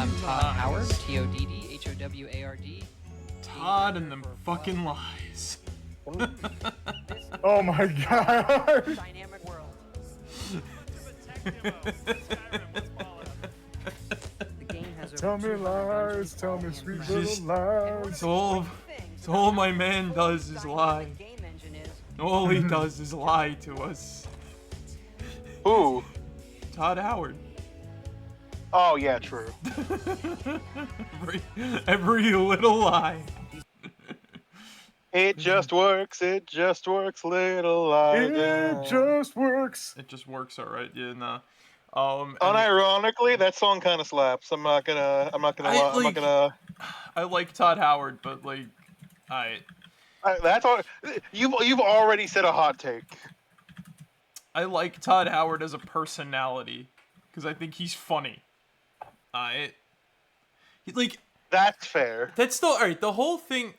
I'm Todd Howard, Toddhoward. Todd and them fucking lies. Oh my god! Dynamic world. The game has over Tell me 200 lies, dungeons, tell me all sweet handcrafted. little lies. It's all my man does is lie. Game engine is. All he does is lie to us. Who? Todd Howard. Oh yeah, true. every little lie. It just works. It just works, little lie. It just works. It just works, all right. Yeah, nah. And Unironically, that song kind of slaps. I'm not gonna lie. I like Todd Howard, but like, That's all. You've already said a hot take. I like Todd Howard as a personality because I think he's funny. Like. That's fair. That's still alright. The whole thing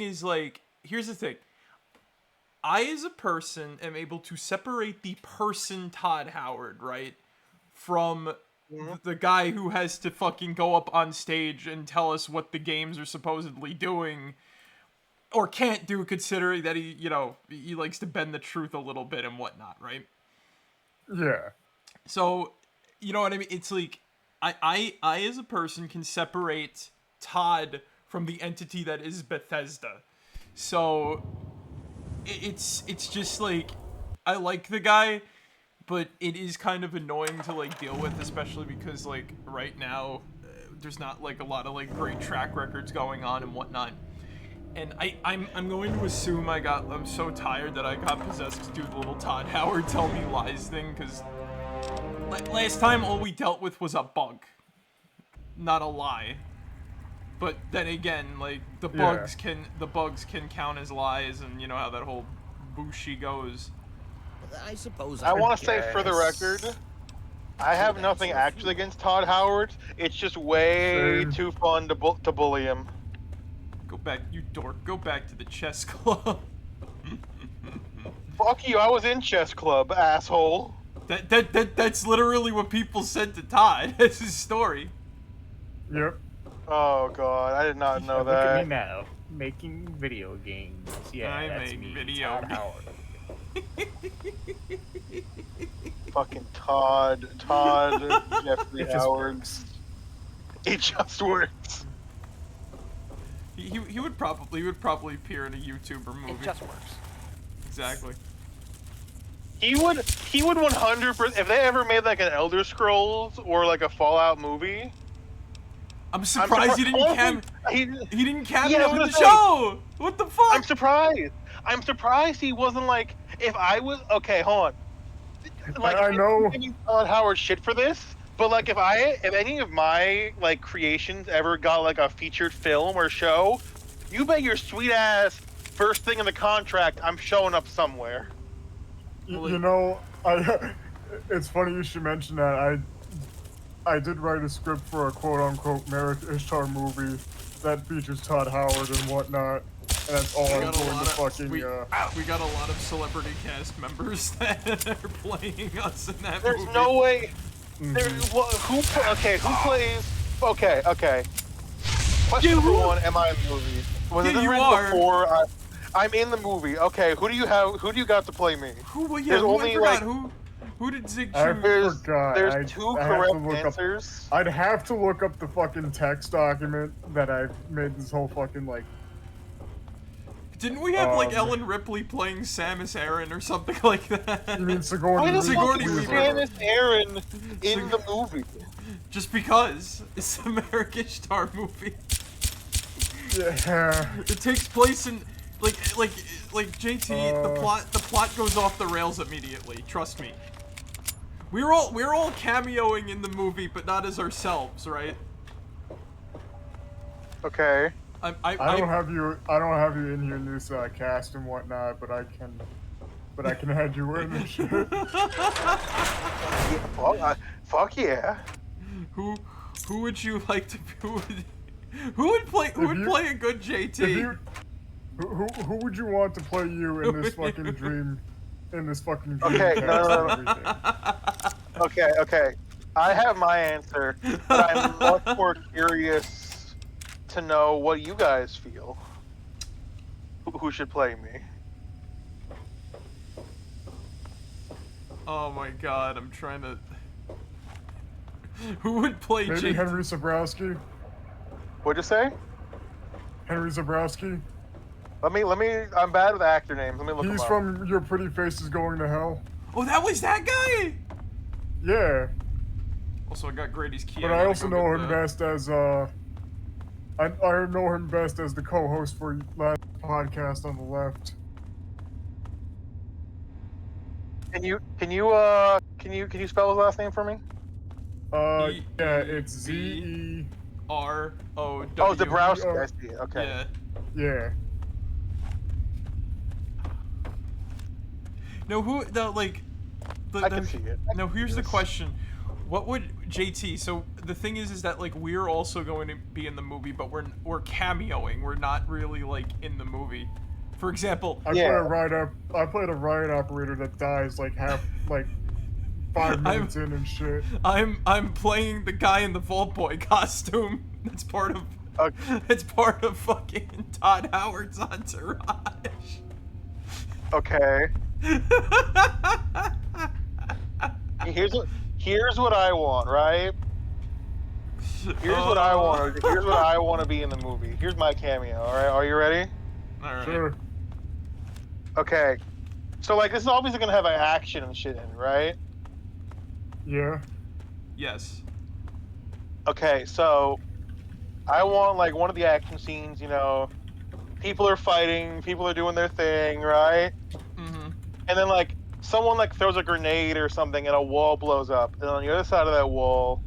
is like, here's the thing. I, as a person, am able to separate the person Todd Howard, right, from the guy who has to fucking go up on stage and tell us what the games are supposedly doing, or can't do, considering that he likes to bend the truth a little bit and whatnot, right? Yeah. So, you know what I mean? It's like, I as a person can separate Todd from the entity that is Bethesda. So it's just like, I like the guy, but it is kind of annoying to like deal with, especially because like right now there's not like a lot of like great track records going on and whatnot. And I'm going to assume I'm so tired that I got possessed to do the little Todd Howard tell me lies thing, because last time all we dealt with was a bug, not a lie. But then again, like the bugs can count as lies, and you know how that whole bushi goes. I suppose. I want to say for the record, I have nothing actually against Todd Howard. It's just way too fun to bully him. Go back, you dork. Go back to the chess club. Fuck you! I was in chess club, asshole. That's literally what people said to Todd. That's his story. Yep. Oh god, I did not know Look that. at me now, making video games. Yeah, I that's make me, video Todd games. Howard. Fucking Todd, Jeffrey Howard. It just works. He would probably appear in a YouTuber movie. It just works. Exactly. He would 100%. If they ever made like an Elder Scrolls or like a Fallout movie, I'm surprised he didn't he didn't cameo in the say, show. What the fuck? I'm surprised he wasn't like. If I was okay, hold on. Like I know. I'm giving Todd Howard shit for this, but like if any of my like creations ever got like a featured film or show, you bet your sweet ass first thing in the contract I'm showing up somewhere. You know, it's funny you should mention that. I did write a script for a quote-unquote Marek1shtar movie that features Todd Howard and whatnot, and that's all I'm going to fucking... We got a lot of celebrity cast members that are playing us in that movie. There's no way... who plays... Okay. Question number one, am I in the movie? Was it you are. Before I'm in the movie. Okay, who do you got to play me? Who did Zig I choose? forgot. There's two correct answers. I'd have to look up the fucking text document that I made this whole fucking, like... Didn't we have, like, Ellen Ripley playing Samus Aran or something like that? You mean Sigourney Why the fuck Weaver? is Samus Aran in the movie? Just because. It's a Marek1shtar movie. Yeah. It takes place in... Like JT, the plot goes off the rails immediately. Trust me. We're all cameoing in the movie, but not as ourselves, right? Okay. I don't have you in your new cast and whatnot, but I can add you in and shit. Fuck yeah. Who would you like to? Who would play a good JT? Who would you want to play you in this fucking dream? In this fucking dream? Okay, no. Okay. I have my answer, but I'm much more curious to know what you guys feel. Who should play me? Oh my god, I'm trying to. Who would play Maybe JT? Henry Zabrowski. What'd you say? Henry Zabrowski. Let me. I'm bad with actor names. Let me look him He's up. from Your Pretty Face is Going to Hell. Oh, that was that guy. Yeah, Also, I got Grady's key. but I also know him best as I know him best as the co-host for last podcast on the left. Can you spell his last name for me? Yeah, it's Z-E... R-O-W. Oh, Zabrowski. I see. Okay. Yeah. Yeah. No, who the like? I can see it. No, here's the question: what would JT? So the thing is that like we're also going to be in the movie, but we're cameoing. We're not really like in the movie. For example, I played a riot operator that dies like 5 minutes in and shit. I'm playing the guy in the Vault Boy costume. That's part of. It's part of fucking Todd Howard's entourage. Okay. Here's what I want, right? Here's what I want. Here's what I want to be in the movie. Here's my cameo. All right, are you ready? All right. Sure. Okay. So like, this is obviously gonna have action and shit in, it, right? Yeah. Yes. Okay, so I want like one of the action scenes. You know, people are fighting, people are doing their thing, right? Mm-hmm. And then like someone like throws a grenade or something and a wall blows up. And on the other side of that wall,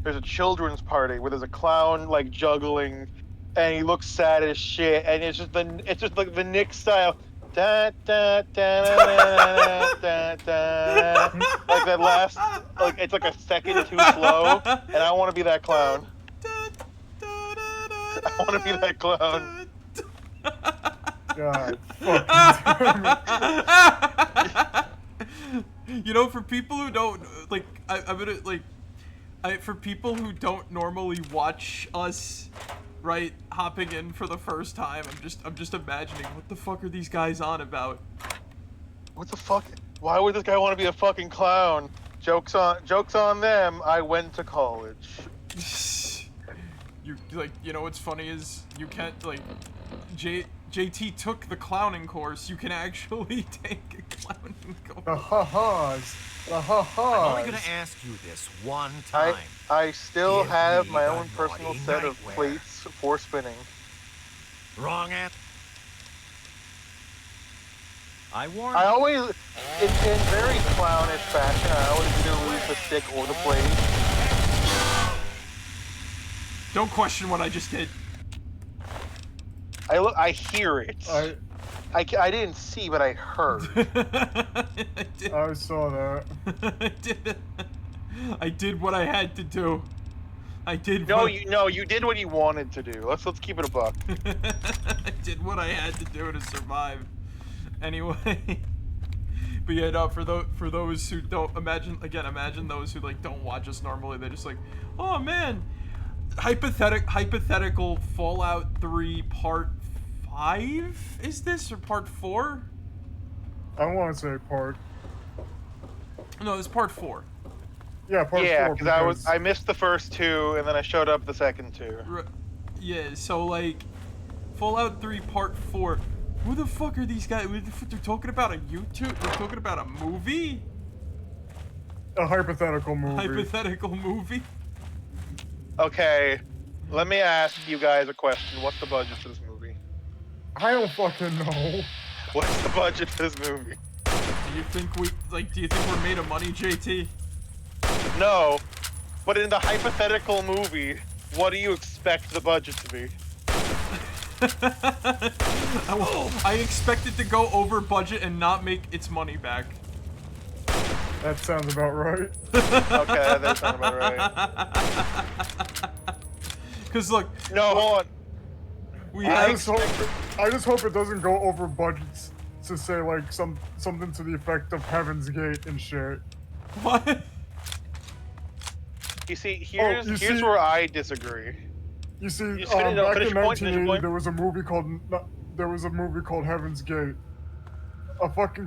there's a children's party where there's a clown like juggling, and he looks sad as shit. And it's just like the Nick style, da da da da da da, like that last, like it's like a second too slow. And I want to be that clown. I want to be that clown. God fucking damn it. You know, for people who don't like, I'm gonna like, for people who don't normally watch us, right, hopping in for the first time, I'm just imagining what the fuck are these guys on about? What the fuck? Why would this guy want to be a fucking clown? Jokes on them. I went to college. You like, you know what's funny is you can't like, JT took the clowning course. You can actually take a clowning course. The ha-has. The ha-has. I'm only gonna ask you this one time. I still Give have me my the own personal naughty set of nightwear. plates for spinning. Wrong answer. I warn I you. always, in very clownish fashion, I always either lose the stick or the plate. Don't question what I just did. I hear it. I didn't see, but I heard. I did. I saw that. I did what I had to do. I did. No, you did what you wanted to do. Let's keep it a buck. I did what I had to do to survive. Anyway, but yeah, no. For those who don't imagine those who like don't watch us normally. They're just like, oh man, hypothetical Fallout 3 Part 5 is this or Part 4? I want to say part. No, it's Part 4. Yeah, part 4. because I missed the first two and then I showed up the second two. Yeah, so like Fallout 3 Part 4. Who the fuck are these guys? They're talking about a YouTube? They're talking about a movie? A hypothetical movie. Hypothetical movie? Okay, let me ask you guys a question. What's the budget for this movie? I don't fucking know. What's the budget for this movie? Do you think we're made of money, JT? No, but in the hypothetical movie, what do you expect the budget to be? I expect it to go over budget and not make its money back. That sounds about right. Okay, that sounds about right. Cause look, No, hold on. I just hope it doesn't go over budgets to say like something to the effect of Heaven's Gate and shit. what? You see, you here's see- where I disagree. You see, You just finish- no, back finish in your point, finish your 1980, point. there was a movie called Heaven's Gate. A fucking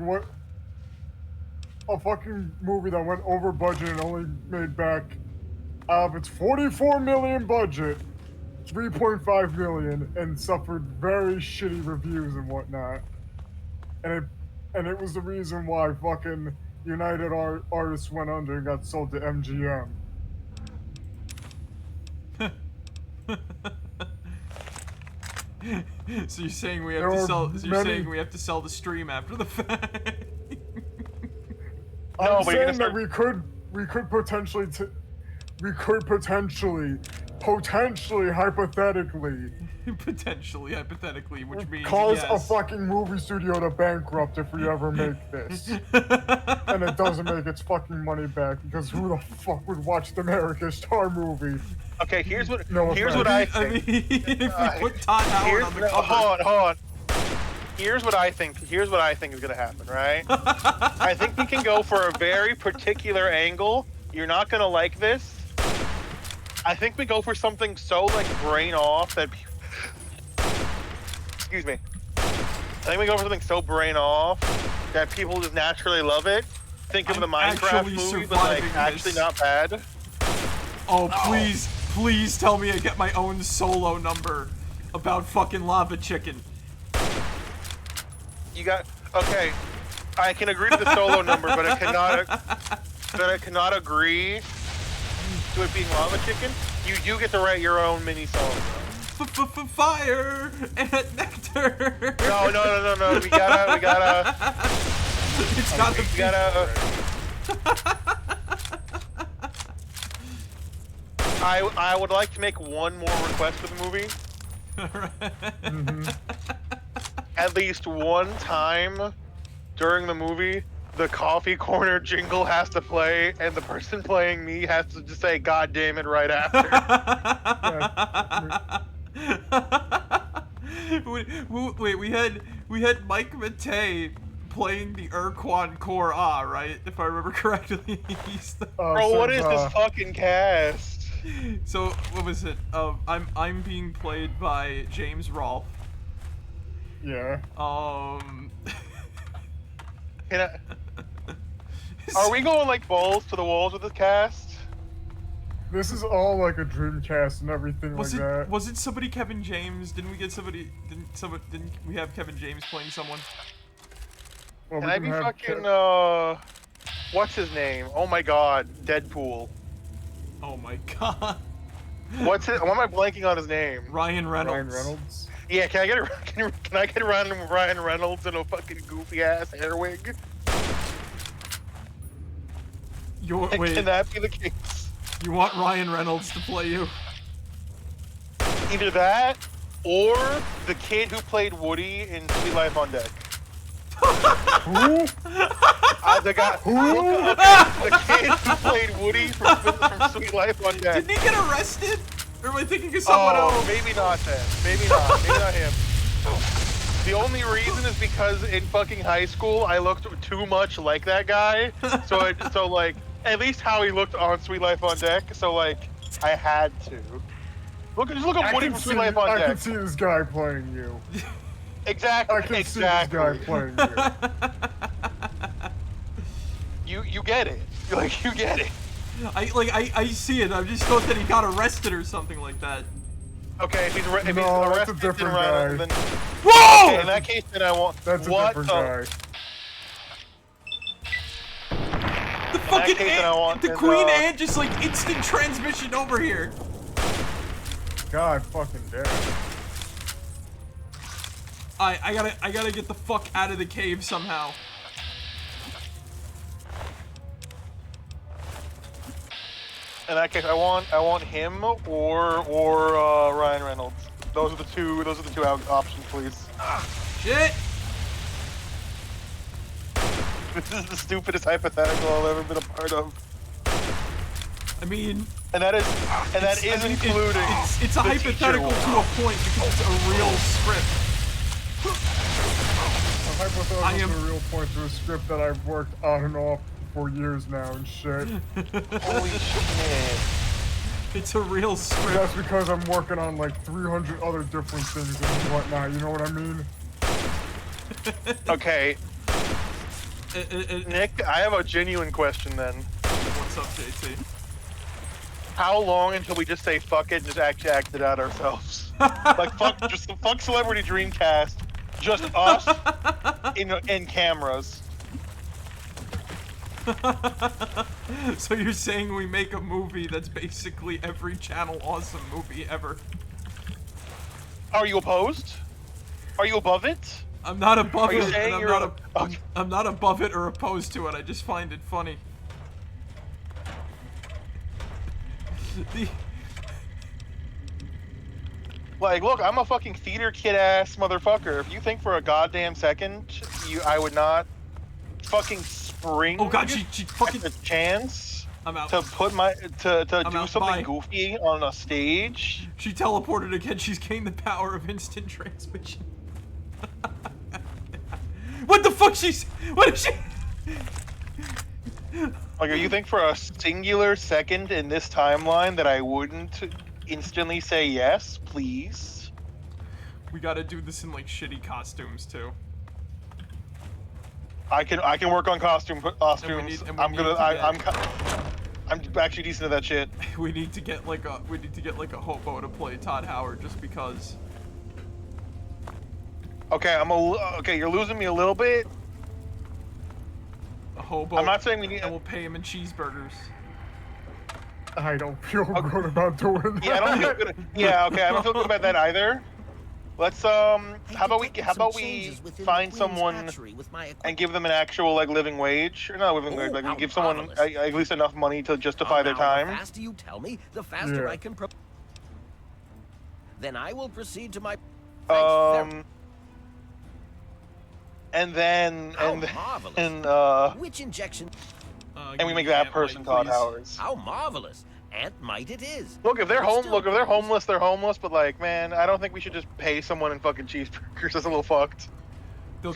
movie that went over budget and only made back out of its 44 million budget, 3.5 million, and suffered very shitty reviews and whatnot. And it was the reason why fucking United Artists went under and got sold to MGM. So you're saying we have There to were sell? So you're many- saying we have to sell the stream after the fact? No, I'm but you're saying gonna that we could potentially hypothetically Potentially, hypothetically, which means cause yes. a fucking movie studio to bankrupt if we ever make this. And it doesn't make its fucking money back, because who the fuck would watch the Marek1shtar movie? Okay, here's what No here's offense. what I I mean, think. if we put Todd Howard on the cover, Hold on. Here's what I think is gonna happen, right? I think we can go for a very particular angle. You're not gonna like this. I think we go for something so like brain off that. Excuse me. I think we go for something so brain off that people just naturally love it. Think of I'm the Minecraft actually movie, but like surviving actually this. not bad. oh please tell me I get my own solo number about fucking lava chicken. You got okay. I can agree to the solo number, but I cannot agree to it being lava chicken. You do get to write your own mini song. Fire and nectar. No. We gotta. It's gotta We be. gotta. I would like to make one more request for the movie. At least one time during the movie, the coffee corner jingle has to play, and the person playing me has to just say "God damn it" right after. Wait, we had Mike Matei playing the Urquan Core right? If I remember correctly. Bro, what is this fucking cast? So what was it? I'm being played by James Rolfe. Yeah. Can I, are we going like balls to the walls with this cast? This is all like a dream cast and everything Was like it that. was it somebody Kevin James? Didn't we get somebody? Didn't we have Kevin James playing someone? Well, Can we I be have fucking what's his name? Oh my god, Deadpool. Oh my god. What's it? Why am I blanking on his name? Ryan Reynolds. Ryan Reynolds. Yeah, can I get Ryan Reynolds in a fucking goofy ass hair wig? Wait, Can that be the case? you want Ryan Reynolds to play you? Either that, or the kid who played Woody in Sweet Life on Deck. Who? The guy, the kid who played Woody from Sweet Life on Deck. Didn't he get arrested? Or am I thinking of someone Oh, else? maybe not then. Maybe not. Maybe not him. The only reason is because in fucking high school I looked too much like that guy. So like at least how he looked on Sweet Life on Deck. So like I had to. Just look at Woody from Sweet Life on I Deck. can see this guy playing you. Exactly. I can see this guy playing you. You get it. Like you get it. I see it. I just thought that he got arrested or something like that. Okay, if he's No, that's a arrested, different then, guy. then Whoa! okay, in that case, then I want. That's a what different the- guy. The fucking case, then I want the his, Queen Ant just like instant transmission over here. God fucking damn. I gotta get the fuck out of the cave somehow. In that case, I want him or Ryan Reynolds. Those are the two options, please. Shit! This is the stupidest hypothetical I've ever been a part of. I mean, And that is including. it's a the hypothetical teacher to a point because it's a real script. A hypothetical I am- to a real point to a script that I've worked on and off for years now and shit. Holy shit. It's a real script. That's because I'm working on like 300 other different things and whatnot. You know what I mean? Okay, Nick, I have a genuine question then. What's up, JT? How long until we just say fuck it and just actually act it out ourselves? Like fuck Celebrity Dreamcast, just us in cameras. So you're saying we make a movie that's basically every Channel Awesome movie ever? Are you opposed? Are you above it? I'm not above Are you it, saying and you're I'm not above it or opposed to it. I just find it funny. Like, look, I'm a fucking theater kid ass motherfucker. If you think for a goddamn second I would not fucking spring Oh god, she fucking the chance I'm out. to put my to do out. something Bye. goofy on a stage. She teleported again. She's gained the power of instant transmission. What the fuck? What is she? Like, you think for a singular second in this timeline that I wouldn't instantly say yes, please? We gotta do this in like shitty costumes too. I can work on costumes. I'm actually decent at that shit. We need to get like a hobo to play Todd Howard just because. Okay, okay. You're losing me a little bit. A hobo. I'm not saying we need. And we'll pay him in cheeseburgers. I don't feel good about doing that. Yeah, I don't feel good. Yeah, okay. I don't feel good about that either. Let's how about we find someone and give them an actual like living wage, or not living wage, like we give someone at least enough money to justify their time. The faster you tell me, the faster I can. Then I will proceed to my. And then which injection? And we make that person Todd Howard's. How marvelous! And might it is. Look, if they're homeless, they're homeless. But like, man, I don't think we should just pay someone in fucking cheeseburgers. That's a little fucked. They'll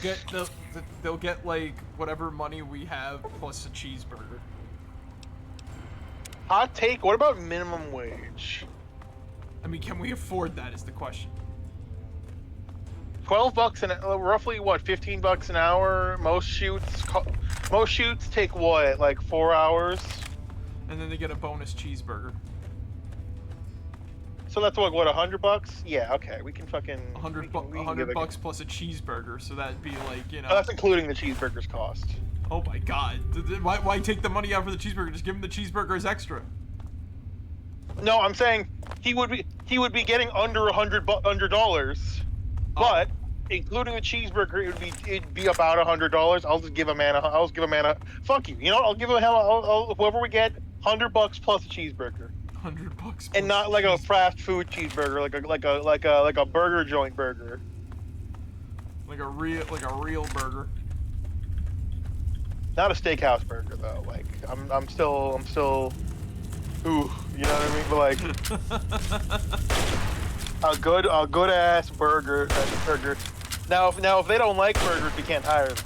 get like whatever money we have plus a cheeseburger. Hot take. What about minimum wage? I mean, can we afford that? Is the question. $12 an roughly what? $15 an hour. Most shoots take what? Like 4 hours. And then they get a bonus cheeseburger. So that's what $100? Yeah, okay. We can fucking $100 plus a cheeseburger. So that'd be like, you know. Oh, that's including the cheeseburger's cost. Oh my god! Why take the money out for the cheeseburger? Just give him the cheeseburger as extra. No, I'm saying he would be getting under $100, but including the cheeseburger, it'd be about $100. I'll just give a man a fuck you. You know, I'll give him whoever we get $100 plus a cheeseburger. $100. And not like a fast food cheeseburger, like a burger joint burger. Like a real burger. Not a steakhouse burger though. Like I'm still ooh, you know what I mean? But like a good ass burger. Now if they don't like burgers, we can't hire them.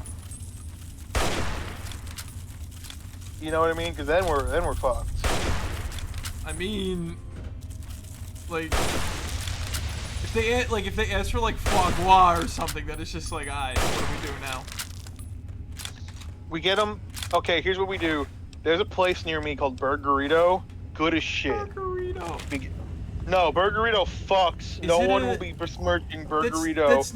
You know what I mean? Because then we're fucked. I mean, like if they ask for like foie gras or something, that is just like, what do we do now? We get them. Okay, here's what we do. There's a place near me called Burgerito. Good as shit. Burgerito. No, Burgerito fucks. No one will be besmirching Burgerito. That's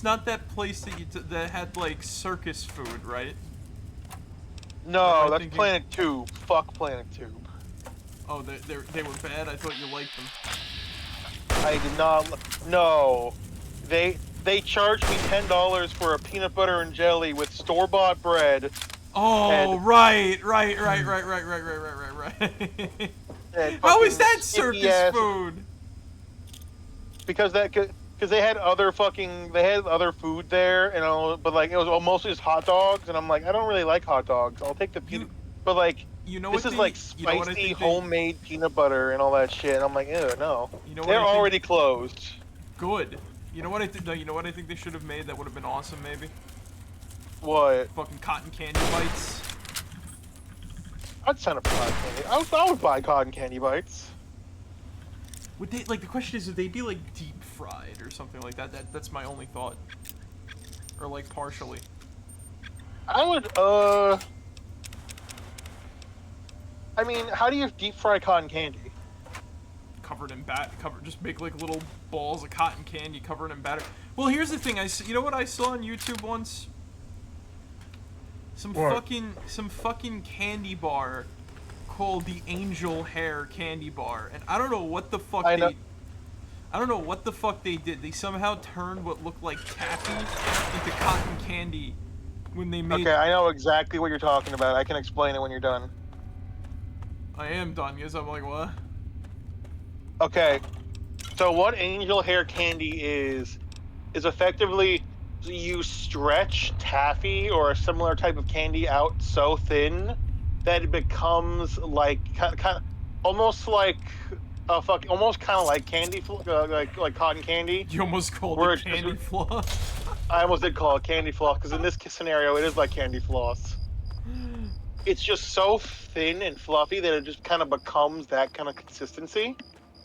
not that place that had like circus food, right? No, that's Planet Tube. Fuck Planet Tube. Oh, they were bad? I thought you liked them. I did not. No. They charged me $10 for a peanut butter and jelly with store-bought bread. Oh, right. How is that circus food? Because they had other food there, but like it was mostly just hot dogs, and I'm like, I don't really like hot dogs. I'll take the peanut, but like this is like spicy homemade peanut butter and all that shit. And I'm like, ew, no. They're already closed. Good. You know what I think? No, you know what I think they should have made that would have been awesome, maybe. What? Fucking cotton candy bites. I'd sign up for cotton candy. I would buy cotton candy bites. Would they, like, the question is, would they be, like, deep fried or something like that? That's my only thought. Or, like, partially. I would, I mean, how do you deep fry cotton candy? Covered in just make, like, little balls of cotton candy covered in batter. Well, here's the thing, you know what I saw on YouTube once? Some fucking candy bar called the Angel Hair Candy Bar, and I don't know what the fuck I don't know what the fuck they did. They somehow turned what looked like taffy into cotton candy when they made. Okay, I know exactly what you're talking about. I can explain it when you're done. I am done, because I'm like, what? Okay, so what angel hair candy is effectively you stretch taffy or a similar type of candy out so thin that it becomes like kind of almost like almost kind of like candy like cotton candy. You almost called it candy floss. I almost did call it candy floss because in this scenario it is like candy floss. It's just so thin and fluffy that it just kind of becomes that kind of consistency.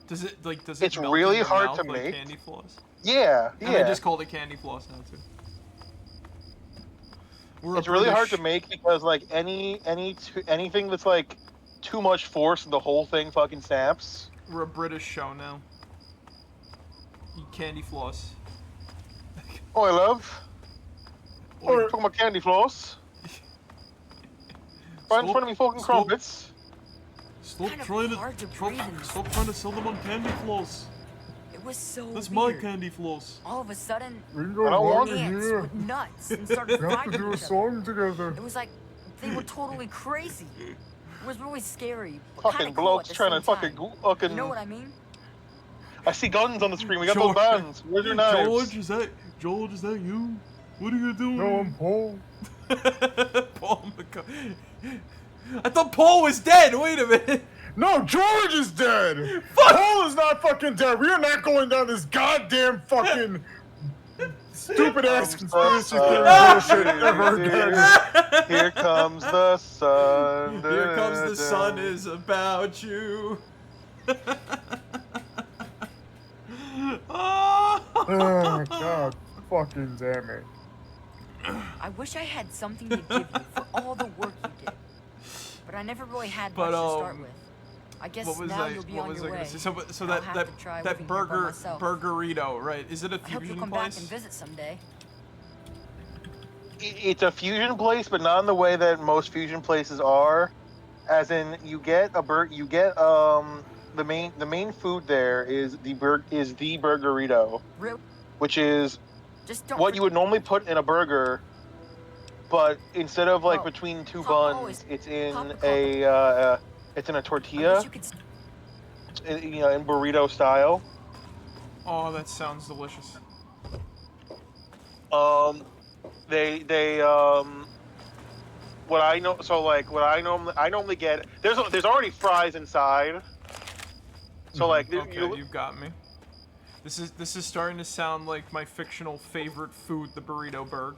Does it It's melt really in your hard mouth to like make. candy floss? Yeah, and I just called it candy floss now too. It's really hard to make because like anything that's like too much force, the whole thing fucking snaps. We're a British show now. Eat candy floss. Oh, I love. Oh, you're talking about candy floss. Right in front of me, fucking crumpets. Stop trying to sell them on candy floss. It was so That's weird. my candy floss. All of a sudden, Ringo and Mark ants here. went nuts and started We have fighting to do a each other. song together. It was like they were totally crazy. It was really scary. But Fucking kinda cool blokes at the trying to same fucking time. fucking. You know what I mean? I see guns on the screen. We got those guns. Where's your knives? George, is that you? What are you doing? No, I'm Paul. Paul McCartney. I thought Paul was dead. Wait a minute. No, George is dead. Paul is not fucking dead. We are not going down this goddamn fucking stupid ass conspiracy theory bullshit ever again. Here comes the sun. Here comes the sun is about you. Oh god, fucking damn it. I wish I had something to give you for all the work you did. But I never really had much to start with. I guess now you'll be on your way. So I'll that have to try living here by myself. burgerito, right? Is it a I hope you'll fusion come back place? and visit someday. It's a fusion place, but not in the way that most fusion places are. As in, you get the main food there is the burgerito, Really? which is Just don't what you would normally put in a burger, but instead of like Oh, between two Papa buns, always- it's in Papa a I tortilla, wish you could in burrito style. Oh, that sounds delicious. They what I know, so like what I normally get, there's already fries inside. So like Okay, you've got me. This is starting to sound like my fictional favorite food, the burrito burg.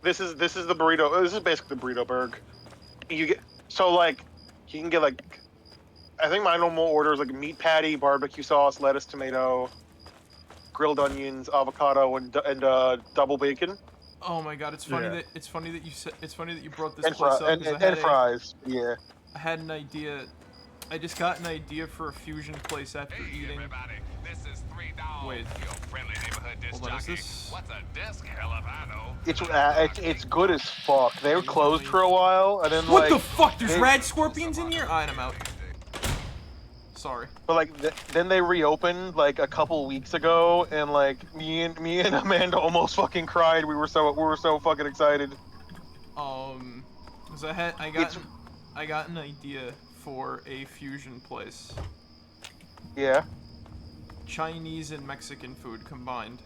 this is the burrito. This is basically the burrito burg. You get you can get like, I think my normal order is like a meat patty, barbecue sauce, lettuce, tomato, grilled onions, avocado, and double bacon. Oh my god, it's funny that you brought this And, place up. 'Cause and fries. Yeah. I had an idea. I just got an idea for a fusion place after eating. This is $3. Wait. Your friendly neighborhood disc Hold on, is jockey. this- What's a disc? Hell if I know. It's good as fuck. They were closed for a while, and then What like. the fuck? There's they- rad scorpions in here? Alright, I'm out. Sorry. But like then they reopened like a couple weeks ago, and like me and Amanda almost fucking cried. We were so fucking excited. Cause I got an idea for a fusion place. Yeah. Chinese and Mexican food combined.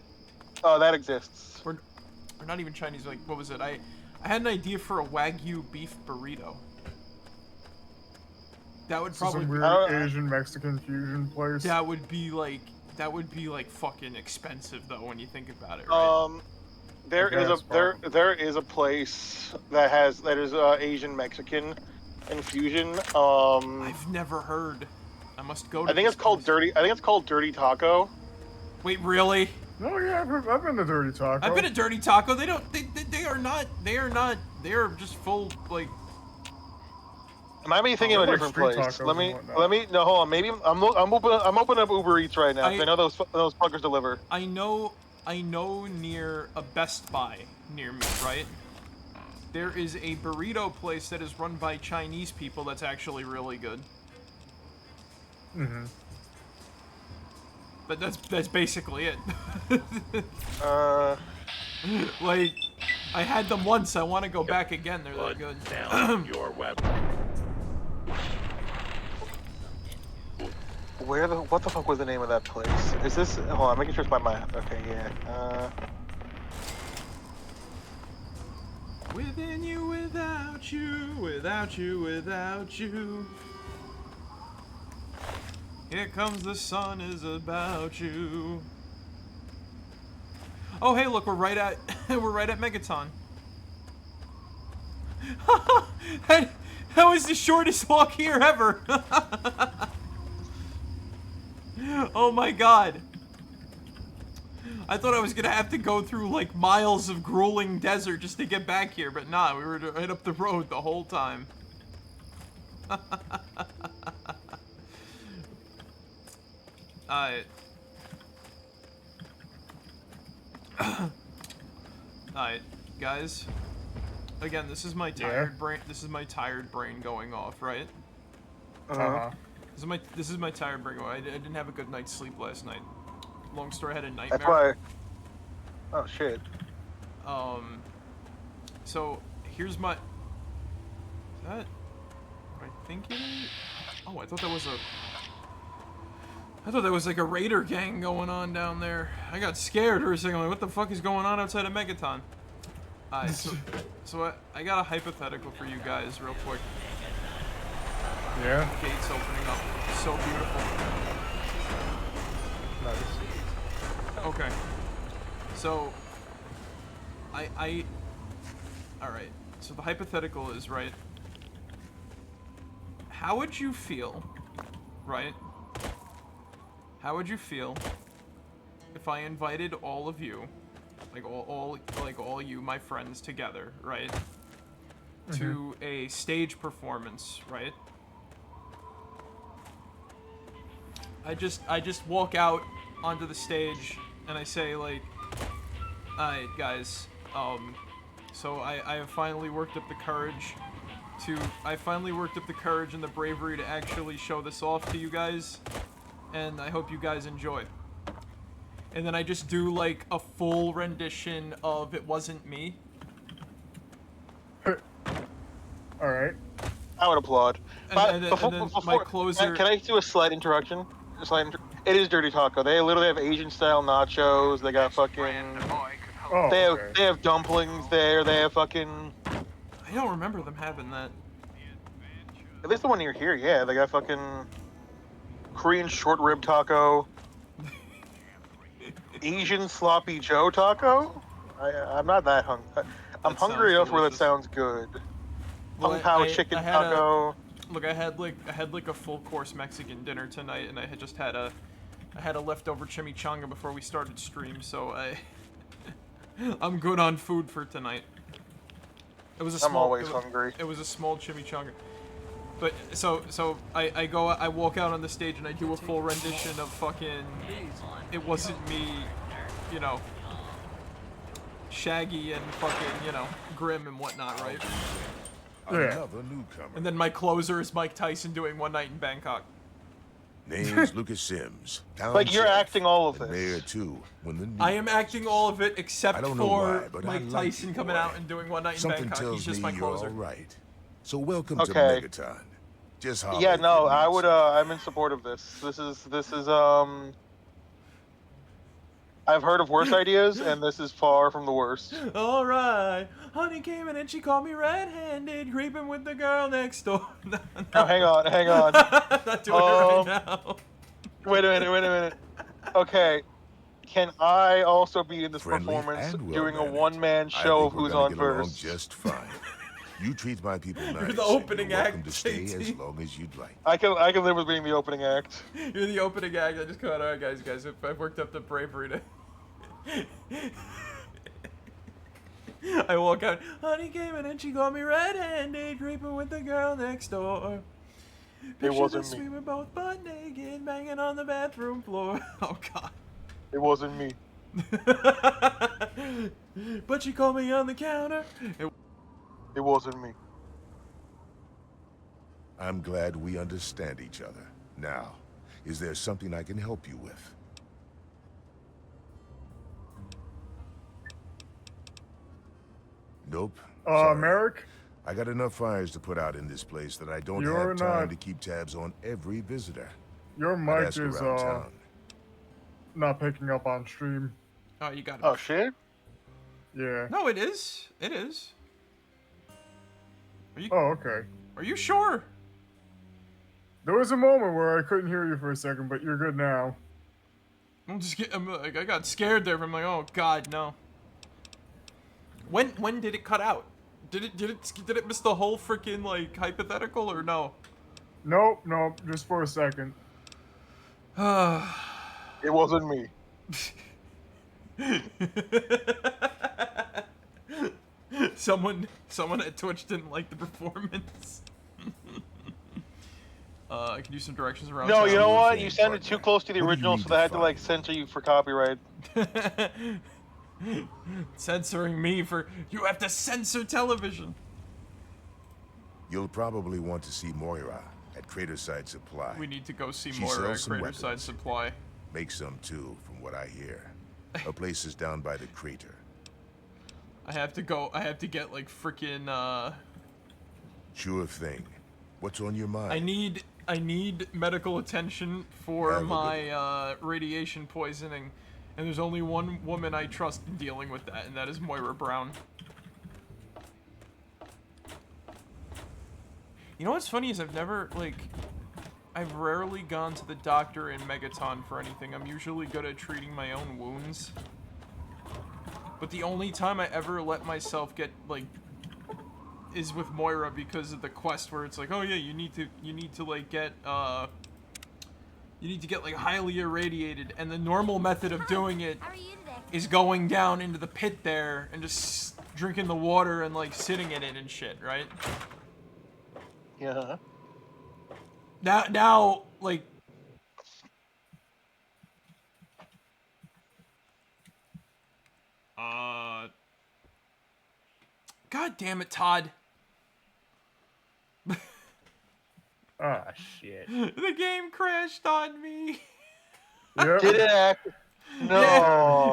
Oh, that exists. Or not even Chinese, like, what was it? I had an idea for a Wagyu beef burrito. That would probably Some be, weird Asian Mexican fusion place. that would be like fucking expensive though when you think about it, right? There is a place that is Asian Mexican and fusion. I've never heard. I must go to I think it's called Dirty. I think it's called Dirty Taco. Wait, really? Oh yeah, I've been to Dirty Taco. I've been to Dirty Taco. They don't. They are not. They are not. They are just full like. Am I thinking of a different place? Let me. No, hold on. Maybe I'm opening up Uber Eats right now. I know those fuckers deliver. I know near a Best Buy near me, right? There is a burrito place that is run by Chinese people that's actually really good. Mm-hmm. But that's basically it. Like, I had them once. I want to go back again. They're that good. Down your weapon. What the fuck was the name of that place? Is this? Hold on, I'm making sure it's by my. Okay, yeah. Within you, without you, without you, without you. Here comes the sun is about you. Oh hey, look, we're right at Megaton. that was the shortest walk here ever. Oh my god. I thought I was gonna have to go through like miles of grueling desert just to get back here, but nah, we were right up the road the whole time. Alright. Alright, guys. Again, this is my tired brain. This is my tired brain going off, right? This is my tired brain. I didn't have a good night's sleep last night. Long story, I had a nightmare. That's why. Oh shit. So here's my. Is that? What I think it is? Oh, I thought that was a. I thought that was like a raider gang going on down there. I got scared for a second. Like, what the fuck is going on outside of Megaton? Alright, so I got a hypothetical for you guys real quick. Yeah. Gates opening up. So beautiful. Nice. Okay. So alright. So the hypothetical is, right? How would you feel, right? How would you feel if I invited all of you, like all you, my friends, together, right? To a stage performance, right? I just walk out onto the stage and I say like, alright guys, so I have finally worked up the courage and the bravery to actually show this off to you guys, and I hope you guys enjoy. And then I just do like a full rendition of It Wasn't Me. Alright. I would applaud. And then my closer... Can I do a slight interruption? It is Dirty Taco. They literally have Asian-style nachos. They got fucking... Oh, they have dumplings there. They have fucking... I don't remember them having that. At least the one near here, yeah. They got fucking Korean short rib taco. Asian sloppy Joe taco? I'm not that hungry. I'm hungry enough where that sounds good. Hung Pao chicken taco. Look, I had like a full course Mexican dinner tonight, and I had a leftover chimichanga before we started stream, so I'm good on food for tonight. It was a small. I'm always hungry. It was a small chimichanga. But so I walk out on the stage and I do a full rendition of fucking It Wasn't Me, you know, Shaggy and fucking, you know, Grimm and whatnot, right? Yeah. And then my closer is Mike Tyson doing One Night in Bangkok. Name's Lucas Sims. Like you're acting all of this. Mayor too. I am acting all of it except for Mike Tyson coming out and doing One Night in Bangkok. He's just my closer. All right. So welcome to Megaton. Just yeah, no, I would. I'm in support of this. This is. I've heard of worse ideas, and this is far from the worst. All right, honey came in and she called me red-handed, creeping with the girl next door. No. Oh, hang on. Not doing it right now. Wait a minute. Okay, can I also be in this performance doing a one-man show of who's on first? Just fine. You treat my people nice. You're the opening and you're welcome act, to stay JT. as long as you'd like. I can live with being the opening act. You're the opening act. I just got alright, guys. I've worked up the bravery to. I walk out. Honey came in and she got me red-handed, creeping with the girl next door. It wasn't this, me. We were both butt naked, banging on the bathroom floor. Oh God. It wasn't me. But she called me on the counter. It wasn't me. I'm glad we understand each other. Now, is there something I can help you with? Nope. Sorry. Marek? I got enough fires to put out in this place that I don't You're have time not- to keep tabs on every visitor. Your I'd mic ask is around town. not picking up on stream. Oh, you got it. Oh shit. Yeah. No, it is. It is. Are you? Oh, okay. Are you sure? There was a moment where I couldn't hear you for a second, but you're good now. I'm like, I got scared there. I'm like, oh God, no. When did it cut out? Did it miss the whole freaking like hypothetical or no? Nope, just for a second. It wasn't me. Someone at Twitch didn't like the performance. I can use some directions around. No, town. you know what? You sounded too partner. close to the What do you original, need so to they had to find? like censor you for copyright. Censoring me for you have to censor television. You'll probably want to see Moira at Craterside Supply. We need to go see She Moira at sells some Craterside weapons. Supply. Make some too, from what I hear. Her place is down by the crater. I have to get like freaking Sure thing. What's on your mind? I need medical attention for Have a good my radiation poisoning. And there's only one woman I trust in dealing with that, and that is Moira Brown. You know what's funny is I've rarely gone to the doctor in Megaton for anything. I'm usually good at treating my own wounds. But the only time I ever let myself get, like, is with Moira because of the quest where it's like, oh yeah, you need to like get, you need to get like highly irradiated, and the normal method of doing it is going down into the pit there and just drinking the water and like sitting in it and shit, right? Yeah. Now, like, God damn it, Todd. Ah, shit. The game crashed on me. Yep. Did it act? No.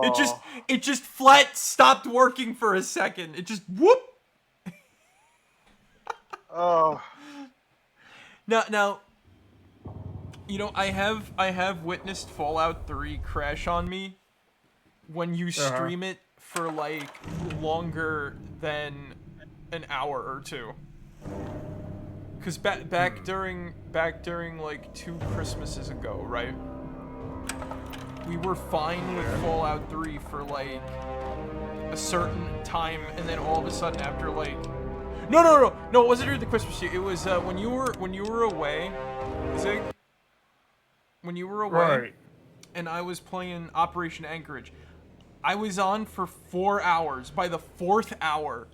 Yeah, it just flat stopped working for a second. It just whoop. Oh. Now, you know, I have witnessed Fallout 3 crash on me when you stream it for like longer than an hour or two. Cause back during like 2 Christmases ago, right? We were fine with Fallout 3 for like a certain time, and then all of a sudden after like no, it wasn't during the Christmas year. It was when you were away, Zig. When you were away, Right. and I was playing Operation Anchorage. I was on for 4 hours. By the 4th hour,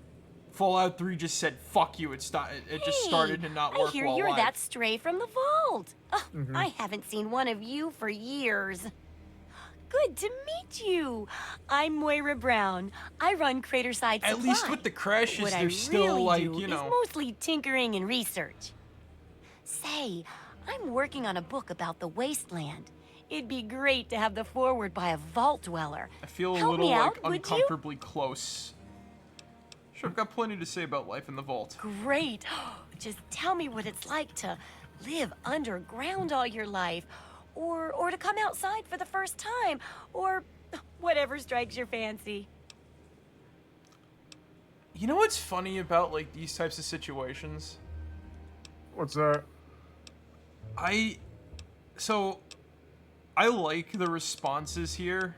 Fallout 3 just said, fuck you. It just started to not work I hear while you're live. that stray from the vault. Oh, I haven't seen one of you for years. Good to meet you. I'm Moira Brown. I run Craterside Supply. At least with the crashes, what there's I still really like, do you know. is mostly tinkering and research. Say, I'm working on a book about the Wasteland. It'd be great to have the foreword by a vault dweller. I feel a Help little me like out, would you? uncomfortably close. Sure, I've got plenty to say about life in the vault. Great. Just tell me what it's like to live underground all your life, or to come outside for the first time, or whatever strikes your fancy. You know what's funny about like these types of situations? What's that? I like the responses here.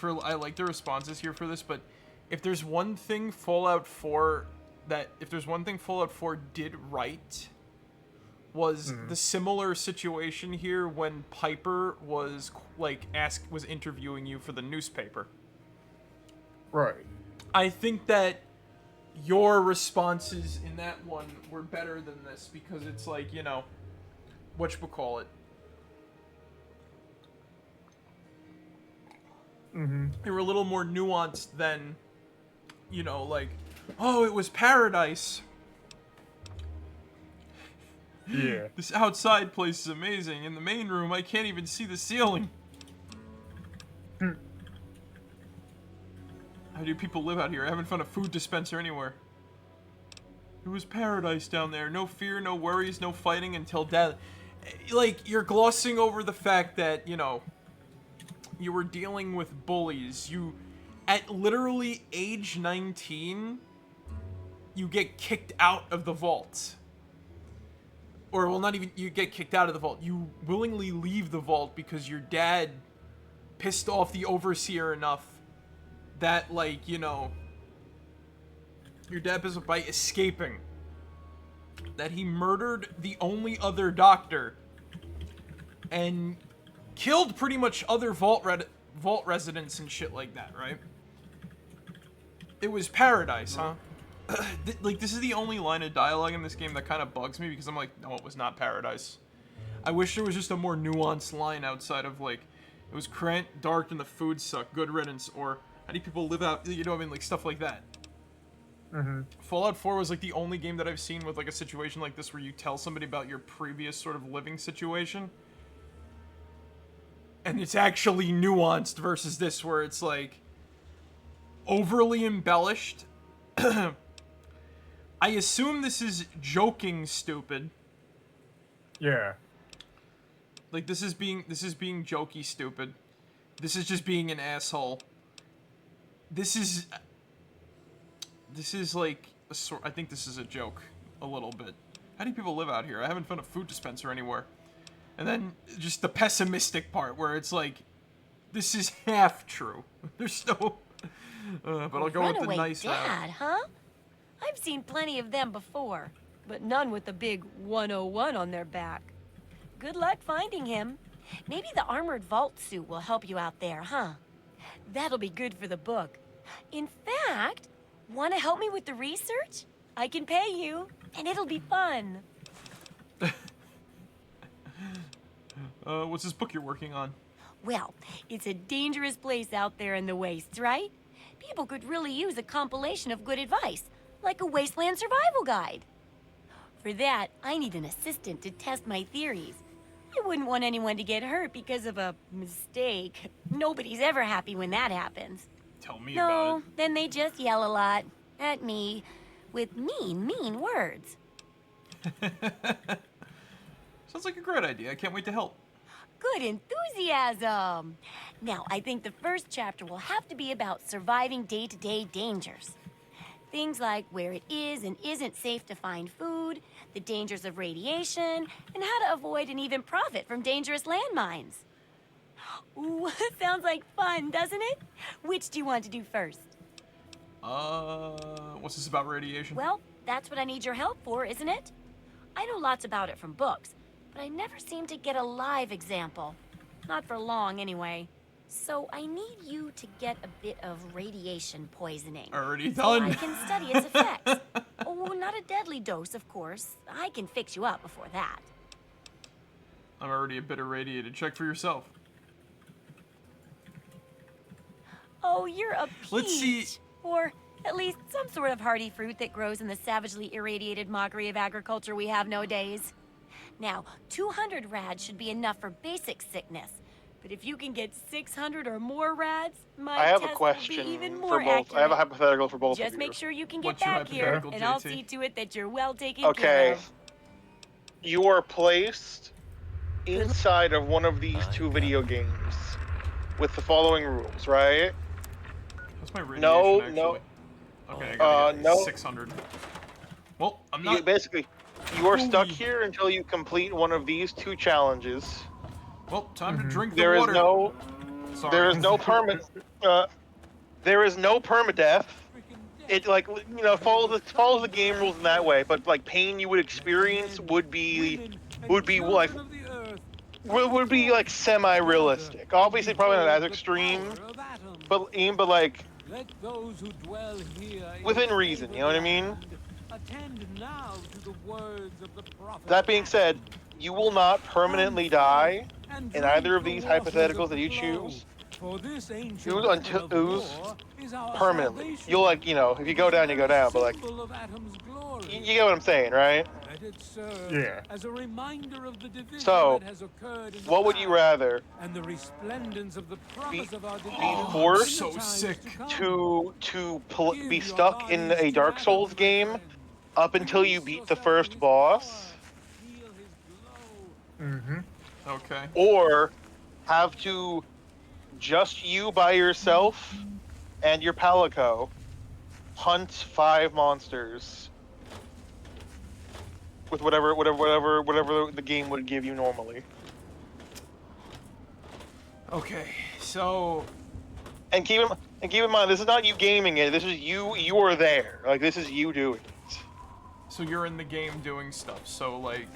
I like the responses here for this, but if there's one thing Fallout 4 that if there's one thing Fallout 4 did right, was the similar situation here when Piper was was interviewing you for the newspaper. Right. I think that your responses in that one were better than this because it's like, you know, whatchamacallit. They were a little more nuanced than, you know, like, oh, it was paradise. Yeah. This outside place is amazing. In the main room, I can't even see the ceiling. How do people live out here? I haven't found a food dispenser anywhere. It was paradise down there. No fear, no worries, no fighting until death. Like, you're glossing over the fact that, you know, you were dealing with bullies. You, at literally age 19, you get kicked out of the vault. Or, well, not even, you get kicked out of the vault. You willingly leave the vault because your dad pissed off the overseer enough that, like, you know, your dad pissed off by escaping. That he murdered the only other doctor and killed pretty much other vault residents and shit like that, right? It was paradise, huh? Like, this is the only line of dialogue in this game that kind of bugs me because I'm like, no, it was not paradise. I wish there was just a more nuanced line outside of, like, it was cramped, dark, and the food sucked, good riddance, or how do people live out, you know what I mean, like, stuff like that. Fallout 4 was, like, the only game that I've seen with, like, a situation like this where you tell somebody about your previous sort of living situation. And it's actually nuanced versus this where it's, like, overly embellished. I assume this is joking stupid. Yeah. Like, this is being jokey stupid. This is just being an asshole. This is like a sort. I think this is a joke, a little bit. How do people live out here? I haven't found a food dispenser anywhere. And then just the pessimistic part where it's like, this is half true. There's no. But I'll go with the nice dad, huh? I've seen plenty of them before, but none with the big 101 on their back. Good luck finding him. Maybe the armored vault suit will help you out there, huh? That'll be good for the book. In fact, want to help me with the research? I can pay you, and it'll be fun. What's this book you're working on? Well, it's a dangerous place out there in the wastes, right? People could really use a compilation of good advice, like a Wasteland survival guide. For that, I need an assistant to test my theories. I wouldn't want anyone to get hurt because of a mistake. Nobody's ever happy when that happens. Tell me about it. Then they just yell a lot at me with mean words. Sounds like a great idea. I can't wait to help. Good enthusiasm. Now, I think the first chapter will have to be about surviving day-to-day dangers. Things like where it is and isn't safe to find food, the dangers of radiation, and how to avoid and even profit from dangerous landmines. Ooh, sounds like fun, doesn't it? Which do you want to do first? What's this about radiation? Well, that's what I need your help for, isn't it? I know lots about it from books, but I never seem to get a live example. Not for long, anyway. So I need you to get a bit of radiation poisoning. Already so done. I can study its effects. Oh, not a deadly dose, of course. I can fix you up before that. I'm already a bit irradiated. Check for yourself. Oh, you're a peach. Let's see. Or at least some sort of hardy fruit that grows in the savagely irradiated mockery of agriculture we have nowadays. Now, 200 rads should be enough for basic sickness. But if you can get 600 or more rads, I have a test question will be even for more both. accurate. I have a hypothetical for both Just of you. make sure you can get What's your back here, hypothetical, and I'll JT? see to it that you're well taken care Okay. of. You are placed inside of one of these two video games with the following rules, right? What's my radiation, No, actually? no. Okay, I gotta get no. 600. Well, I'm not... Basically, you are stuck Holy. here until you complete one of these two challenges. Well, time to drink the There is water. no... Sorry. There is no permit. There is no permadeath, it like follows the game rules in that way, but like pain you would experience would be like semi-realistic. Obviously, probably not as extreme, but like within reason. You know what I mean? That being said, you will not permanently die in either of these hypotheticals that you choose. Permanently. You'll like, if you go down, you go down, but like, you get what I'm saying, right? Yeah. So, what would you rather? Be forced So sick. to be stuck in a Dark Souls game up until you beat the first boss? Mm-hmm. Okay. Or have to just you by yourself and your palico hunt 5 monsters with whatever the game would give you normally. Okay, so. And keep in mind, this is not you gaming it. This is you are there. Like, this is you doing it. So you're in the game doing stuff. So like,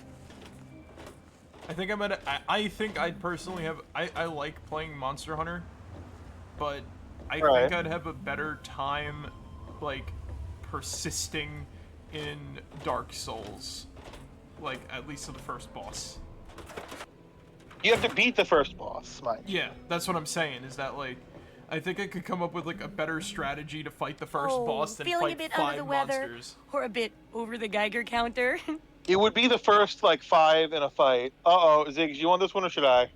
I think I'd personally have. I like playing Monster Hunter, but I think I'd have a better time, like, persisting in Dark Souls, like at least to the first boss. You have to beat the first boss, Mike. Yeah, that's what I'm saying. Is that like, I think I could come up with like a better strategy to fight the first boss than feeling fight a bit 5 under the weather, monsters. or a bit over the Geiger counter. It would be the first, like, 5 in a fight. Uh-oh, Ziggs, you want this one or should I?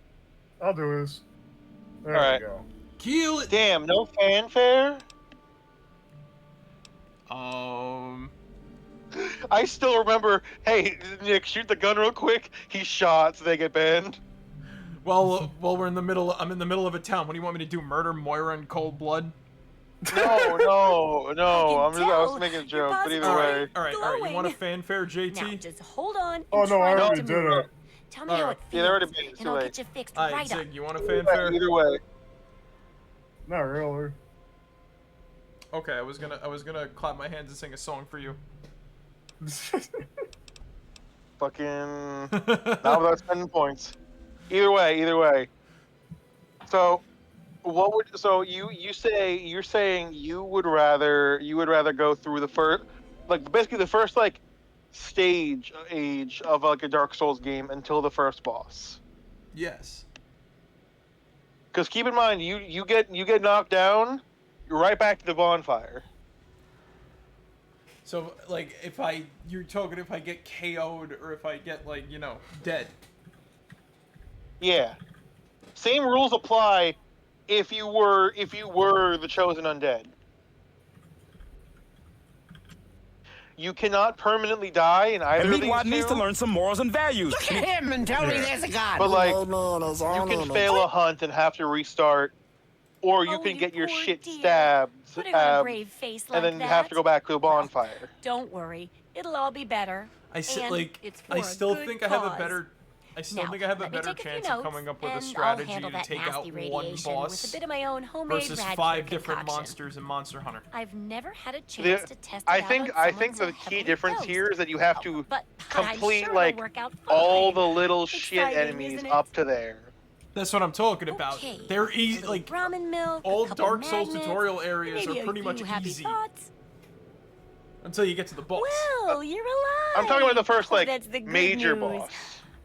I'll do this. There Alright. we go. Kill it! Damn, no fanfare? I still remember, hey, Nick, shoot the gun real quick. He shot, so they get banned. Well, I'm in the middle of a town. What do you want me to do? Murder Moira in cold blood? No. I was making a joke, but either way. All right. You want a fanfare, JT? Now just hold on. Oh and no, try I not already to did move. it. Tell me how it feels, Yeah, they already beat it, and I'll too get you fixed All right, right up. Zig, you want a fanfare? Either way. Not really. Okay, I was gonna clap my hands and sing a song for you. Fucking. Not without spending points. Either way. So, you're saying you would rather go through the first, like, basically the first, like, age of like a Dark Souls game until the first boss. Yes. Because keep in mind, you get knocked down, you're right back to the bonfire. So, like, you're talking if I get KO'd or if I get, like, dead. Yeah. Same rules apply if you were the chosen undead. You cannot permanently die in either of these two. Needs to learn some morals and values. Look at him and tell me there's a god. But like, you can fail a hunt and have to restart, or you can get your shit stabbed, Putting on a brave face like and then that. you have to go back to a bonfire. Don't worry, it'll all be better. I still think I have a better chance of coming up with a strategy to take out one boss with a bit of my own homemade versus rad 5 kit different concoction. monsters in Monster Hunter. I've never had a chance to test it I out think on the someone key so difference heavily here is that you have to but I'm complete sure like it'll work out all fine. the little shit Exciting, enemies isn't it? up to there. That's what I'm talking about. Okay, They're easy, a little like ramen milk, all a couple Dark Souls magnets, tutorial areas maybe are a pretty much few happy easy thoughts. until you get to the boss. Well, you're alive. I'm talking about the first like That's the good major news. boss.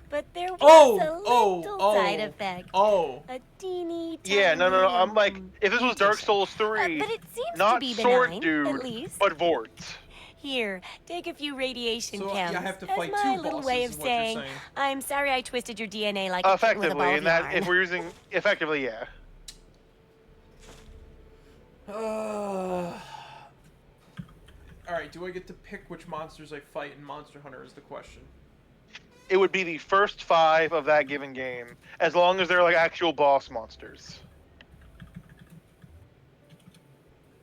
But there was a little side effect. A teeny tiny. Yeah, no. I'm like, if this was Dark Souls 3, but it seems not to be Sword benign, Dude, at least. but Vort. Here, take a few radiation So, chems. I have to That's fight my 2 little bosses, way is of what you're saying, saying. I'm sorry I twisted your DNA like a kitten with a ball Effectively, of and that yarn. if we're using effectively, yeah. Alright, do I get to pick which monsters I fight in Monster Hunter is the question. It would be the first 5 of that given game, as long as they're like actual boss monsters.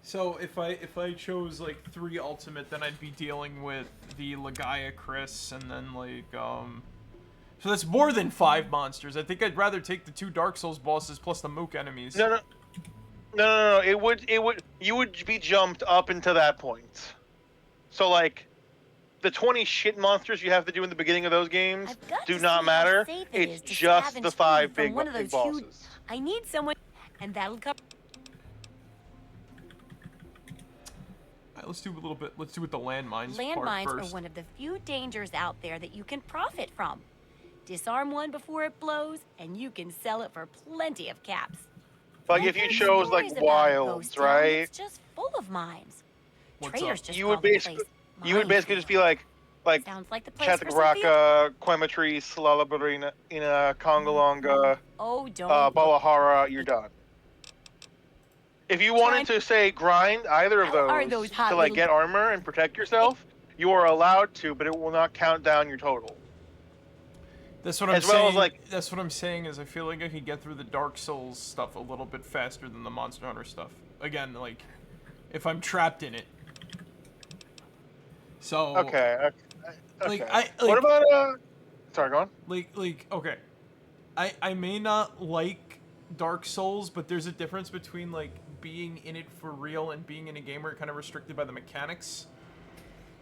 So if I chose like 3 ultimate, then I'd be dealing with the Legaia Chris and then like so that's more than 5 monsters. I think I'd rather take the 2 Dark Souls bosses plus the Mook enemies. No. It would you would be jumped up into that point. So like, the 20 shit monsters you have to do in the beginning of those games I've got do to not see how matter. safe it is It's to just scavenge the food 5 from big, one of big those huge. bosses. I need someone, and that'll cover. Alright, let's do a little bit. Let's do with the landmines part Landmines are first. one of the few dangers out there that you can profit from. Disarm one before it blows, and you can sell it for plenty of caps. Like I've if you heard chose like stories about a ghost wilds, town right? that's just full of mines. What's Traders up? just You call would the basically, place you would basically just be like Sounds like the place for some field. Chatakaraka, Quematri, Slalabarina, Kongalonga, Oh, don't. Balahara, you're done. If you wanted to say grind either of How are those those hot to like little- get armor and protect yourself, you are allowed to, but it will not count down your total. That's what I'm As well saying. as, like- That's what I'm saying is I feel like I could get through the Dark Souls stuff a little bit faster than the Monster Hunter stuff. Again, like if I'm trapped in it. So Okay. Like, Okay. I- What like- about Sorry, go on. like okay. I may not like Dark Souls, but there's a difference between like being in it for real and being in a game where you're kind of restricted by the mechanics.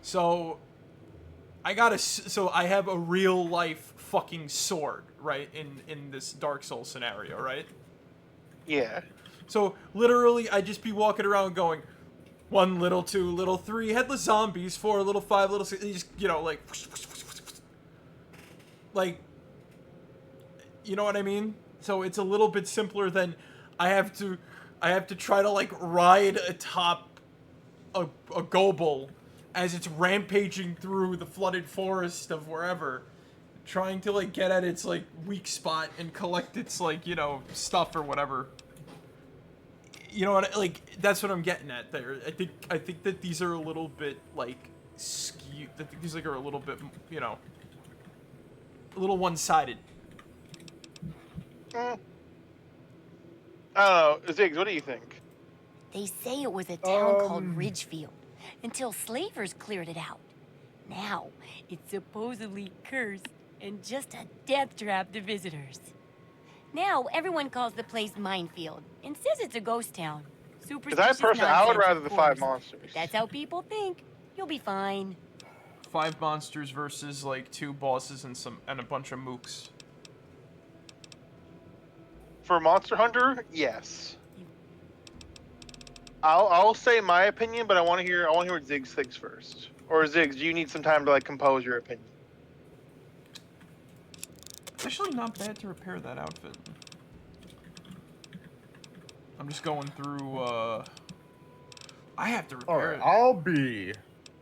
So I have a real life fucking sword, right? In this Dark Souls scenario, right? Yeah. So literally I'd just be walking around going 1, little 2, little 3, headless zombies, 4, little 5, little 6, just, you know, like you know what I mean? So it's a little bit simpler than I have to try to like ride atop a gobel as it's rampaging through the flooded forest of wherever, trying to like get at its like weak spot and collect its like, you know, stuff or whatever. You know what? Like that's what I'm getting at there. I think that these are a little bit like skewed. I think these like are a little bit, you know, a little one-sided. I don't know. Ziggs, what do you think? They say it was a town called Ridgefield until slavers cleared it out. Now, it's supposedly cursed and just a death trap to visitors. Now, everyone calls the place Minefield and says it's a ghost town. Superstitious I would nonsense, rather of the 5 course, monsters. but that's how people think. You'll be fine. 5 monsters versus like 2 bosses and a bunch of mooks. For Monster Hunter, yes. I'll say my opinion, but I want to hear what Ziggs thinks first. Or Ziggs, do you need some time to like compose your opinion? It's actually not bad to repair that outfit. I'm just going through, I have to repair it. I'll be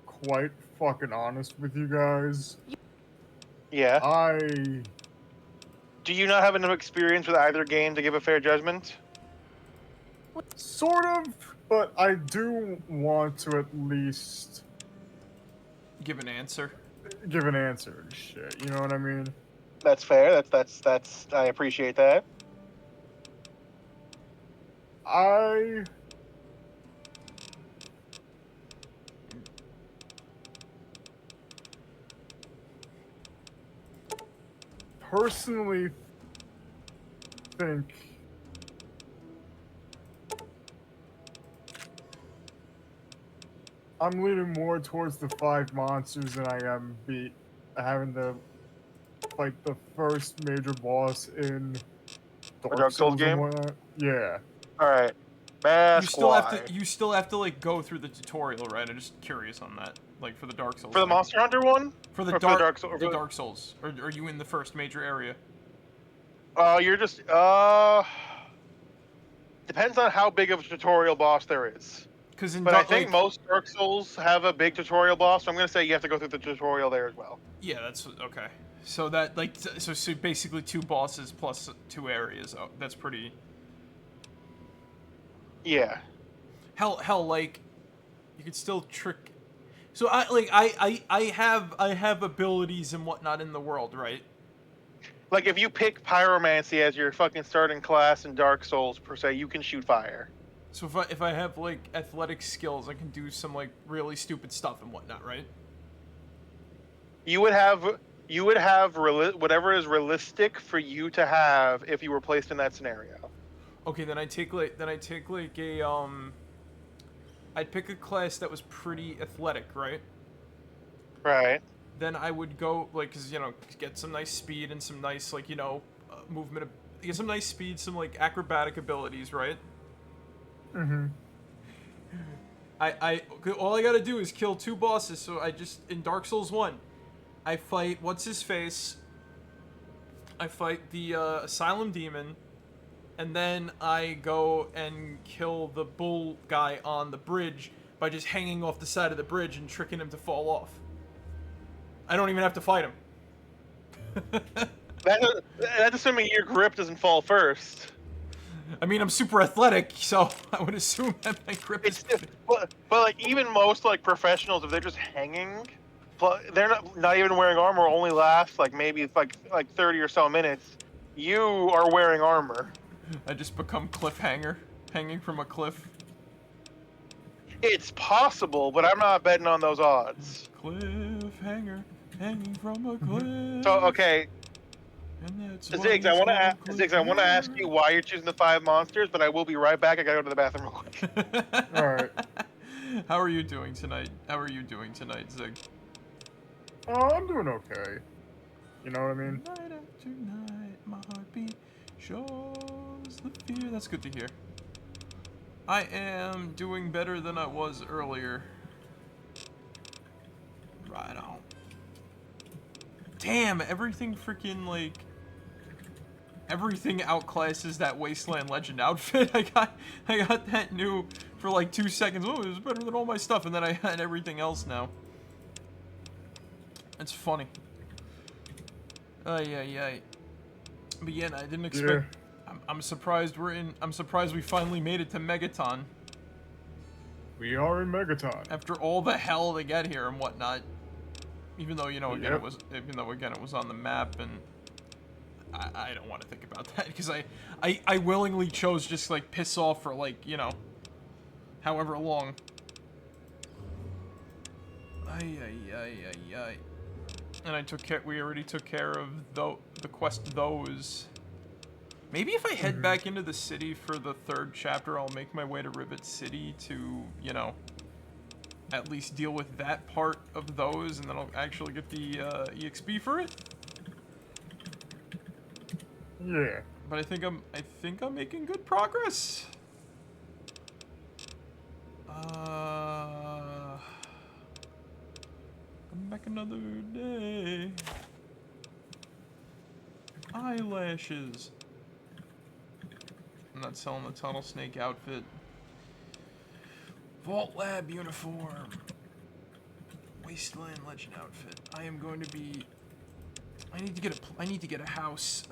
quite fucking honest with you guys. Yeah. Do you not have enough experience with either game to give a fair judgment? Sort of, but I do want to at least give an answer. Give an answer and shit. You know what I mean? That's fair. That's I appreciate that. I personally think I'm leaning more towards the 5 monsters than I am having to fight the first major boss in Dark Souls game. Yeah. All right. You still have to like go through the tutorial, right? I'm just curious on that. Like for the Dark Souls. For the Monster Hunter one? For the Dark Souls. Or are you in the first major area? You're just depends on how big of a tutorial boss there is. But I think most Dark Souls have a big tutorial boss, so I'm gonna say you have to go through the tutorial there as well. Yeah, that's okay. So that like so basically 2 bosses plus 2 areas. Oh, that's pretty. Yeah. Hell, like you could still trick. So I have abilities and whatnot in the world, right? Like if you pick pyromancy as your fucking starting class in Dark Souls per se, you can shoot fire. So if I have like athletic skills, I can do some like really stupid stuff and whatnot, right? You would have whatever is realistic for you to have if you were placed in that scenario. Okay, then I take like a I'd pick a class that was pretty athletic, right? Right. Then I would go, like, cause, you know, get some nice speed and some nice, like, you know, movement, get some nice speed, some, like, acrobatic abilities, right? Mm-hmm. All I gotta do is kill 2 bosses, so I just, in Dark Souls 1, I fight, what's-his-face, I fight the, Asylum Demon, and then I go and kill the bull guy on the bridge by just hanging off the side of the bridge and tricking him to fall off. I don't even have to fight him. That's assuming your grip doesn't fall first. I mean, I'm super athletic, so I would assume that my grip is... But like, even most, like, professionals, if they're just hanging, they're not even wearing armor, only lasts, like, maybe, like 30 or so minutes. You are wearing armor. I just become cliffhanger, hanging from a cliff. It's possible, but I'm not betting on those odds. Cliffhanger, hanging from a cliff. So, okay. Ziggs, I want to ask you why you're choosing the 5 monsters, but I will be right back. I gotta go to the bathroom real quick. Alright. How are you doing tonight? Zig? Oh, I'm doing okay. You know what I mean? Night after night, my heartbeat shows the fear. That's good to hear. I am doing better than I was earlier. Right on. Damn, everything freaking, like... Everything outclasses that Wasteland Legend outfit. I got that new for like 2 seconds. Oh, it was better than all my stuff, and then I had everything else now. It's funny. Ay. But yeah, I didn't expect... Yeah. I'm surprised I'm surprised we finally made it to Megaton. We are in Megaton. After all the hell to get here and whatnot. Even though, you know, again, it was on the map, and I don't want to think about that, because I willingly chose just, like, piss off for, like, you know, however long. Ay. And we already took care of the quest those. Maybe if I head back into the city for the 3rd chapter, I'll make my way to Rivet City to, you know, at least deal with that part of those, and then I'll actually get the EXP for it. Yeah. But I think I'm making good progress. Come back another day. Eyelashes. I'm not selling the Tunnel Snake outfit. Vault Lab uniform. Wasteland Legend outfit. I am going to be... I need to get a house.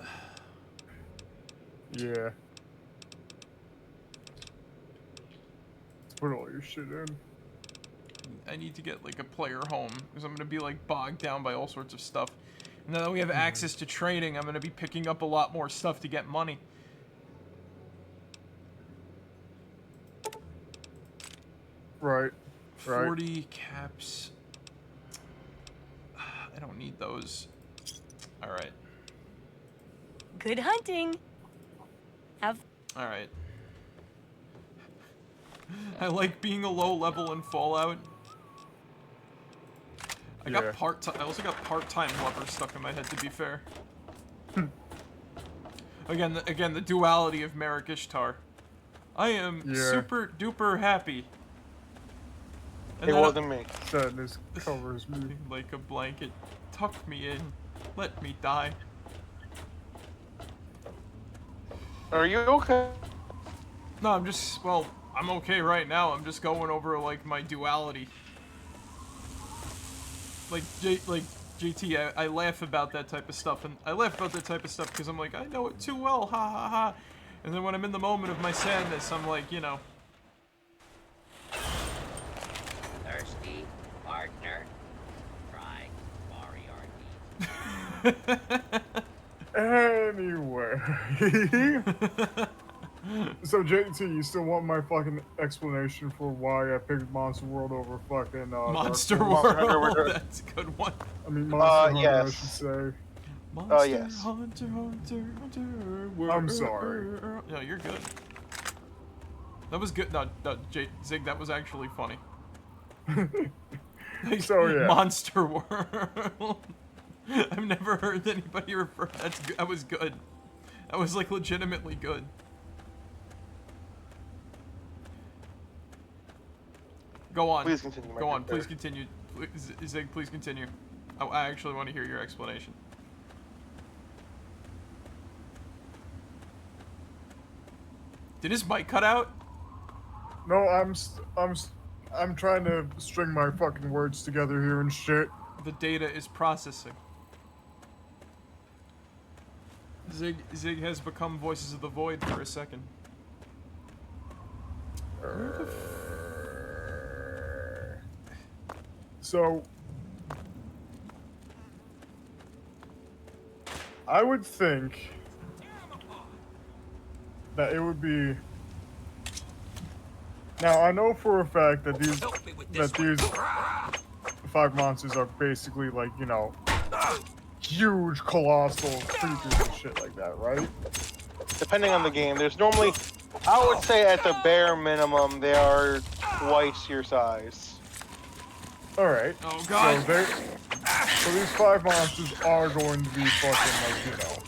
Yeah. Let's put all your shit in. I need to get, like, a player home, because I'm going to be, like, bogged down by all sorts of stuff. And now that we have access to trading, I'm going to be picking up a lot more stuff to get money. Right. 40 caps. I don't need those. Alright. Good hunting. Alright. I like being a low level in Fallout. I also got part-time lover stuck in my head, to be fair. Again, the duality of Marek1shtar. I am super duper happy. And it wasn't me. Sadness covers me like a blanket. Tuck me in. Let me die. Are you okay? No, I'm okay right now. I'm just going over, like, my duality. Like JT, I laugh about that type of stuff, and I laugh about that type of stuff because I'm like, I know it too well, ha ha ha. And then when I'm in the moment of my sadness, I'm like, you know. Thirsty partner, try Anyway. So JT, you still want my fucking explanation for why I picked Monster World over fucking Monster World? That's a good one. I mean Monster Hunter, yes. I should say. Monster yes. Hunter. I'm sorry. No, you're good. That was good. No, Zig, that was actually funny. So yeah. Monster World. I've never heard anybody refer. That's good. That was good. That was like legitimately good. Go on. Please continue. Go on. Please continue. Zig, please continue. I actually want to hear your explanation. Did his mic cut out? No, I'm trying to string my fucking words together here and shit. The data is processing. Zig has become Voices of the Void for a second. So, I would think that it would be. Now I know for a fact that these 5 monsters are basically like, you know, huge, colossal creatures and shit like that, right? Depending on the game, there's normally, I would say at the bare minimum, they are twice your size. All right. Oh god. So these 5 monsters are going to be fucking like, you know.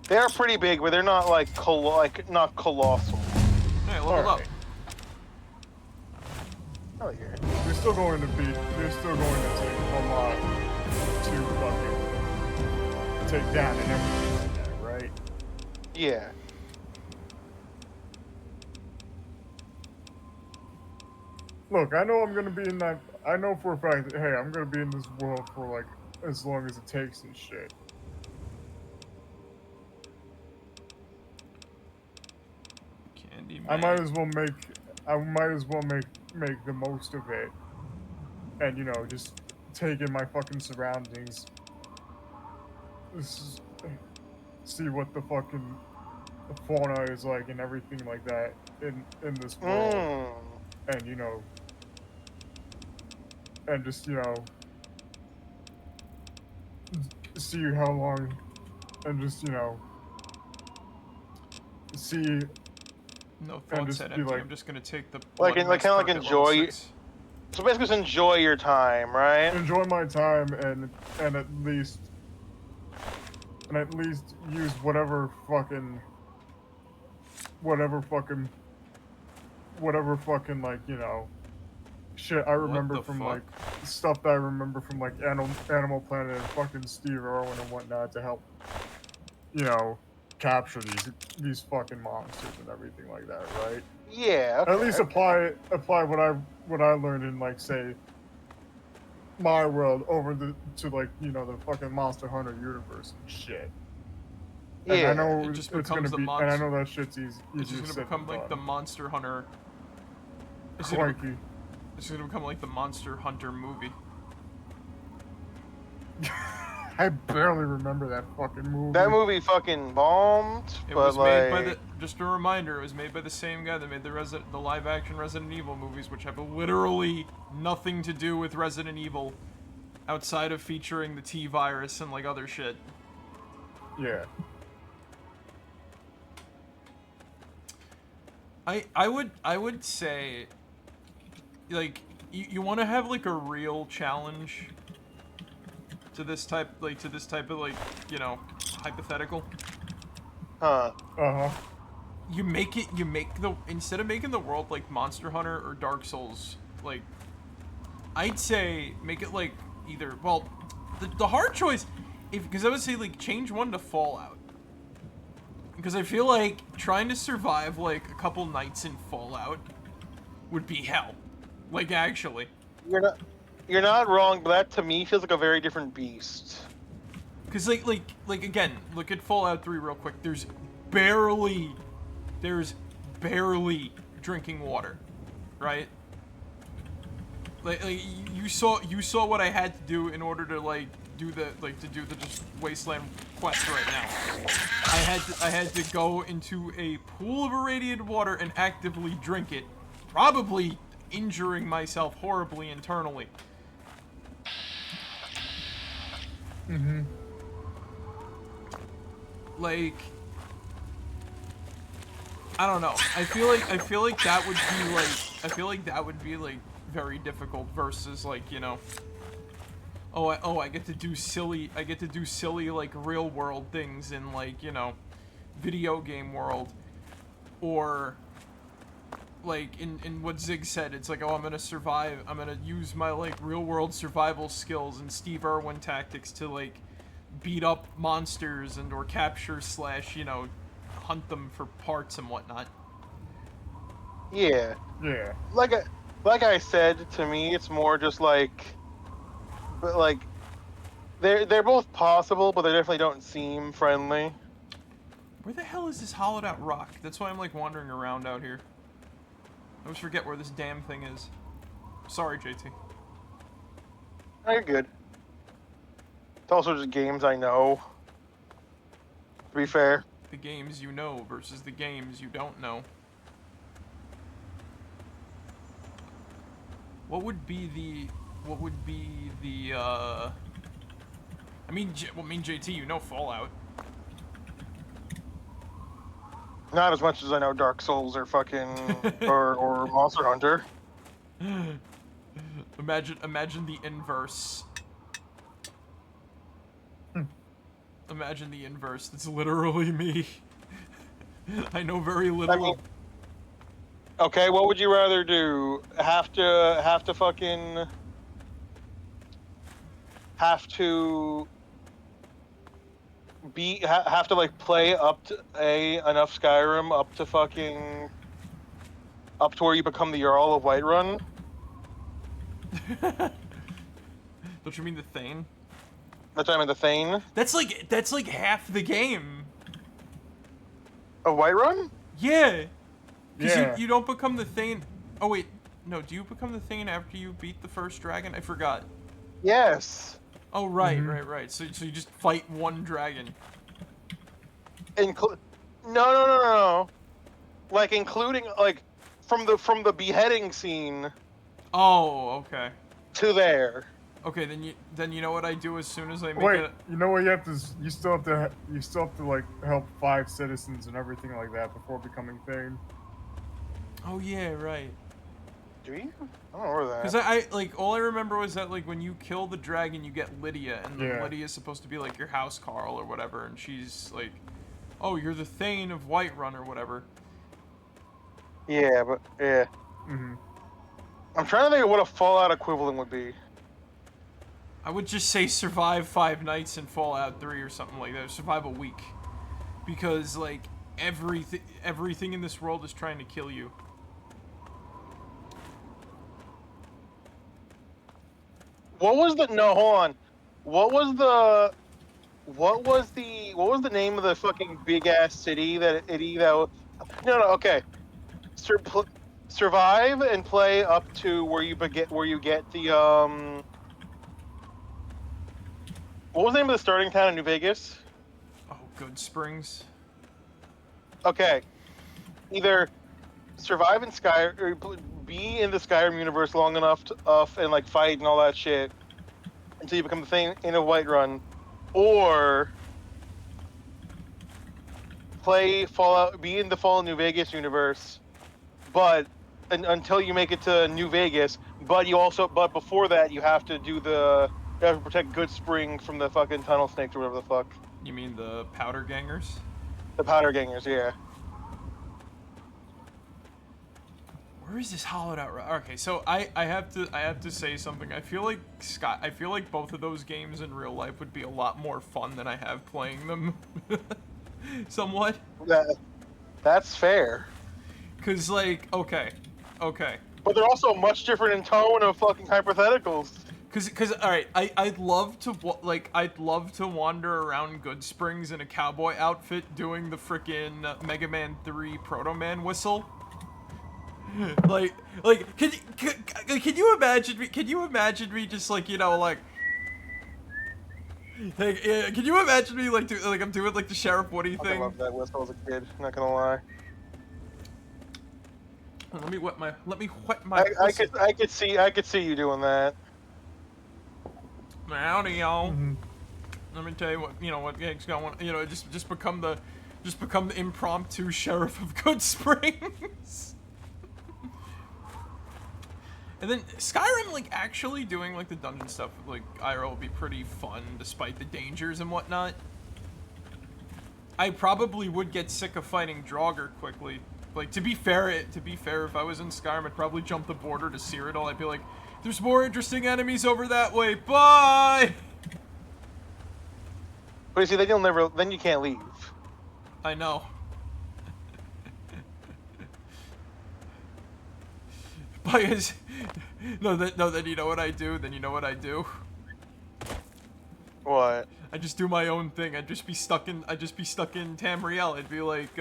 They are pretty big, but they're not like not colossal. Hey, level up. Oh yeah. They're still going to take a lot to fucking take down and everything like that, right? Yeah. Look, I know I'm gonna be in that. I know for a fact that, hey, I'm gonna be in this world for like as long as it takes and shit. I might as well make the most of it, and you know, just take in my fucking surroundings. See what the fucking fauna is like and everything like that in this world, and you know, and just, you know, see how long, and just, you know, see. No thoughts said empty. Like, I'm just gonna take the kind of like enjoy. So basically, just enjoy your time, right? Enjoy my time and at least use whatever fucking like, you know, shit I remember from like stuff that I remember from like Animal Planet and fucking Steve Irwin and whatnot to help, you know, capture these fucking monsters and everything like that, right? Yeah. Okay, at least apply what I learned in, like, say, my world over to like, you know, the fucking Monster Hunter universe and shit. And yeah. I know it just it's gonna be, and I know that shit's easy. It's just gonna become like the Monster Hunter. It's gonna become like the Monster Hunter movie. I barely remember that fucking movie. That movie fucking bombed. It was made by the. Just a reminder, it was made by the same guy that made the live-action Resident Evil movies, which have literally nothing to do with Resident Evil, outside of featuring the T-virus and like other shit. Yeah. I would say, like, you want to have like a real challenge to this type of like, you know, hypothetical. Instead of making the world like Monster Hunter or Dark Souls, like, I'd say make it like either, well, the hard choice, because I would say like change one to Fallout, because I feel like trying to survive like a couple nights in Fallout would be hell, like, actually. You're not wrong, but that to me feels like a very different beast. Cause like again, look at Fallout 3 real quick. There's barely drinking water, right? Like you saw what I had to do in order to do the just Wasteland quest right now. I had to go into a pool of irradiated water and actively drink it, probably injuring myself horribly internally. Mm-hmm. Like, I don't know. I feel like that would be like very difficult versus like, you know, I get to do silly like real world things in like, you know, video game world, or like in what Zig said, it's like, oh, I'm gonna survive, I'm gonna use my like real world survival skills and Steve Irwin tactics to like beat up monsters and or capture / you know, hunt them for parts and whatnot. Yeah. Yeah. Like I said, to me, it's more just like, but like, they're both possible, but they definitely don't seem friendly. Where the hell is this hollowed out rock? That's why I'm like wandering around out here. I always forget where this damn thing is. Sorry, JT. Oh, you're good. It's also just games I know. To be fair. The games you know versus the games you don't know. What would be the I mean, JT, you know Fallout. Not as much as I know Dark Souls or fucking or Monster Hunter. Imagine the inverse. Imagine the inverse. That's literally me. I know very little. I mean, okay, what would you rather do? Have to fucking have to like play up to enough Skyrim up to fucking up to where you become the Jarl of Whiterun? Don't you mean the Thane? That's what I mean, the Thane. That's like half the game. Of Whiterun? Yeah. Because Yeah. you don't become the Thane. Oh wait, no. Do you become the Thane after you beat the first dragon? I forgot. Yes. Oh right, right. So you just fight one dragon. No. Like including like from the beheading scene. Oh, okay. To there. Okay, then you know what I do as soon as I make Wait, it. you know what? You still have to like help 5 citizens and everything like that before becoming Thane. Oh yeah, right. Do you? I don't remember that. Because I like all I remember was that like when you kill the dragon, you get Lydia, and Yeah. Lydia's supposed to be like your house Carl or whatever, and she's like, oh, you're the Thane of Whiterun or whatever. Yeah, but yeah. Mm-hmm. I'm trying to think of what a Fallout equivalent would be. I would just say survive 5 nights in Fallout 3 or something like that. Survive a week, because like everything in this world is trying to kill you. What was the hold on? What was the name of the fucking big ass city that okay. Survive and play up to where you get the what was the name of the starting town in New Vegas? Oh, Good Springs. Okay. Either survive in Skyrim, or be in the Skyrim universe long enough and like fight and all that shit until you become the thing in a Whiterun, or play Fallout, be in the Fallout New Vegas universe, but until you make it to New Vegas. But before that, you have to protect Good Spring from the fucking tunnel snakes or whatever the fuck. You mean the Powder Gangers? The Powder Gangers, yeah. Where is this hollowed out? Okay, so I have to say something. I feel like both of those games in real life would be a lot more fun than I have playing them. Somewhat. That's fair. Cause like okay. But they're also much different in tone of fucking hypotheticals. Cause all right, I'd love to wander around Good Springs in a cowboy outfit doing the frickin' Mega Man 3 Proto Man whistle. Like can you imagine me? Can you imagine me just like, you know, like can you imagine me like I'm doing like the Sheriff Woody thing? I loved that whistle as a kid. Not gonna lie. Let me wet my. I could see you doing that. Howdy, y'all. Let me tell you what the heck's going. You know, just become Just become the impromptu sheriff of Good Springs. And then Skyrim, like, actually doing, like, the dungeon stuff, like, IRL would be pretty fun, despite the dangers and whatnot. I probably would get sick of fighting Draugr quickly. Like, to be fair, if I was in Skyrim, I'd probably jump the border to Cyrodiil. I'd be like, there's more interesting enemies over that way, bye! But you see, then you can't leave. I know. Because then you know what I do? Then you know what I do? What? I just do my own thing. I'd just be stuck in Tamriel. I'd be like,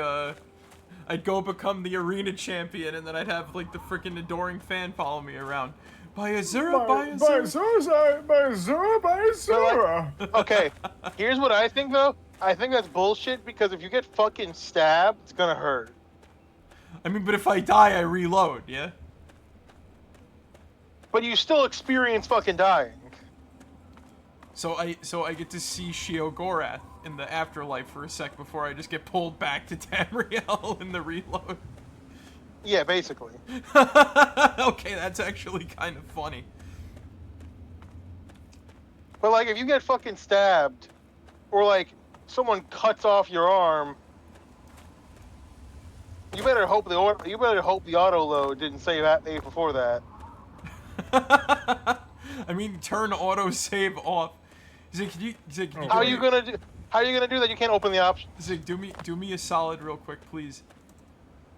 I'd go become the arena champion, and then I'd have like the freaking adoring fan follow me around. By Azura. Okay, here's what I think though. I think that's bullshit because if you get fucking stabbed, it's gonna hurt. I mean, but if I die, I reload, yeah? But you still experience fucking dying. So I get to see Sheogorath in the afterlife for a sec before I just get pulled back to Tamriel in the reload. Yeah, basically. Okay, that's actually kind of funny. But like, if you get fucking stabbed, or like someone cuts off your arm, you better hope the auto load didn't save that day before that. I mean, turn autosave off. How are you gonna do that? You can't open the option. Zig, do me a solid real quick, please.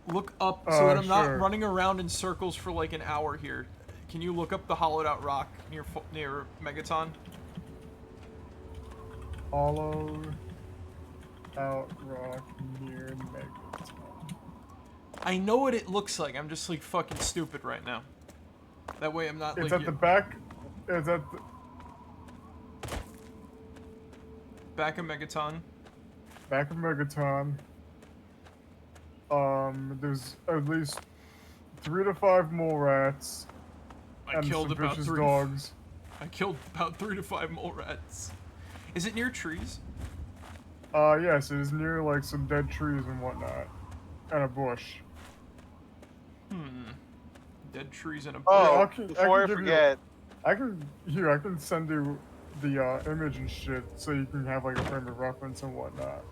Look up so that I'm not running around in circles for like an hour here. Can you look up the hollowed out rock near Megaton? Hollowed out rock near Megaton. I know what it looks like. I'm just like fucking stupid right now. That way I'm not it's like... It's at the back... It's at the... Back of Megaton. Back of Megaton. There's at least 3 to 5 mole rats. I killed some about vicious 3 dogs. I killed about 3 to 5 mole rats. Is it near trees? Yes, it is near like some dead trees and whatnot. And a bush. Dead trees and a bush. Oh, before I forget. I can send you the image and shit so you can have like a frame of reference and whatnot.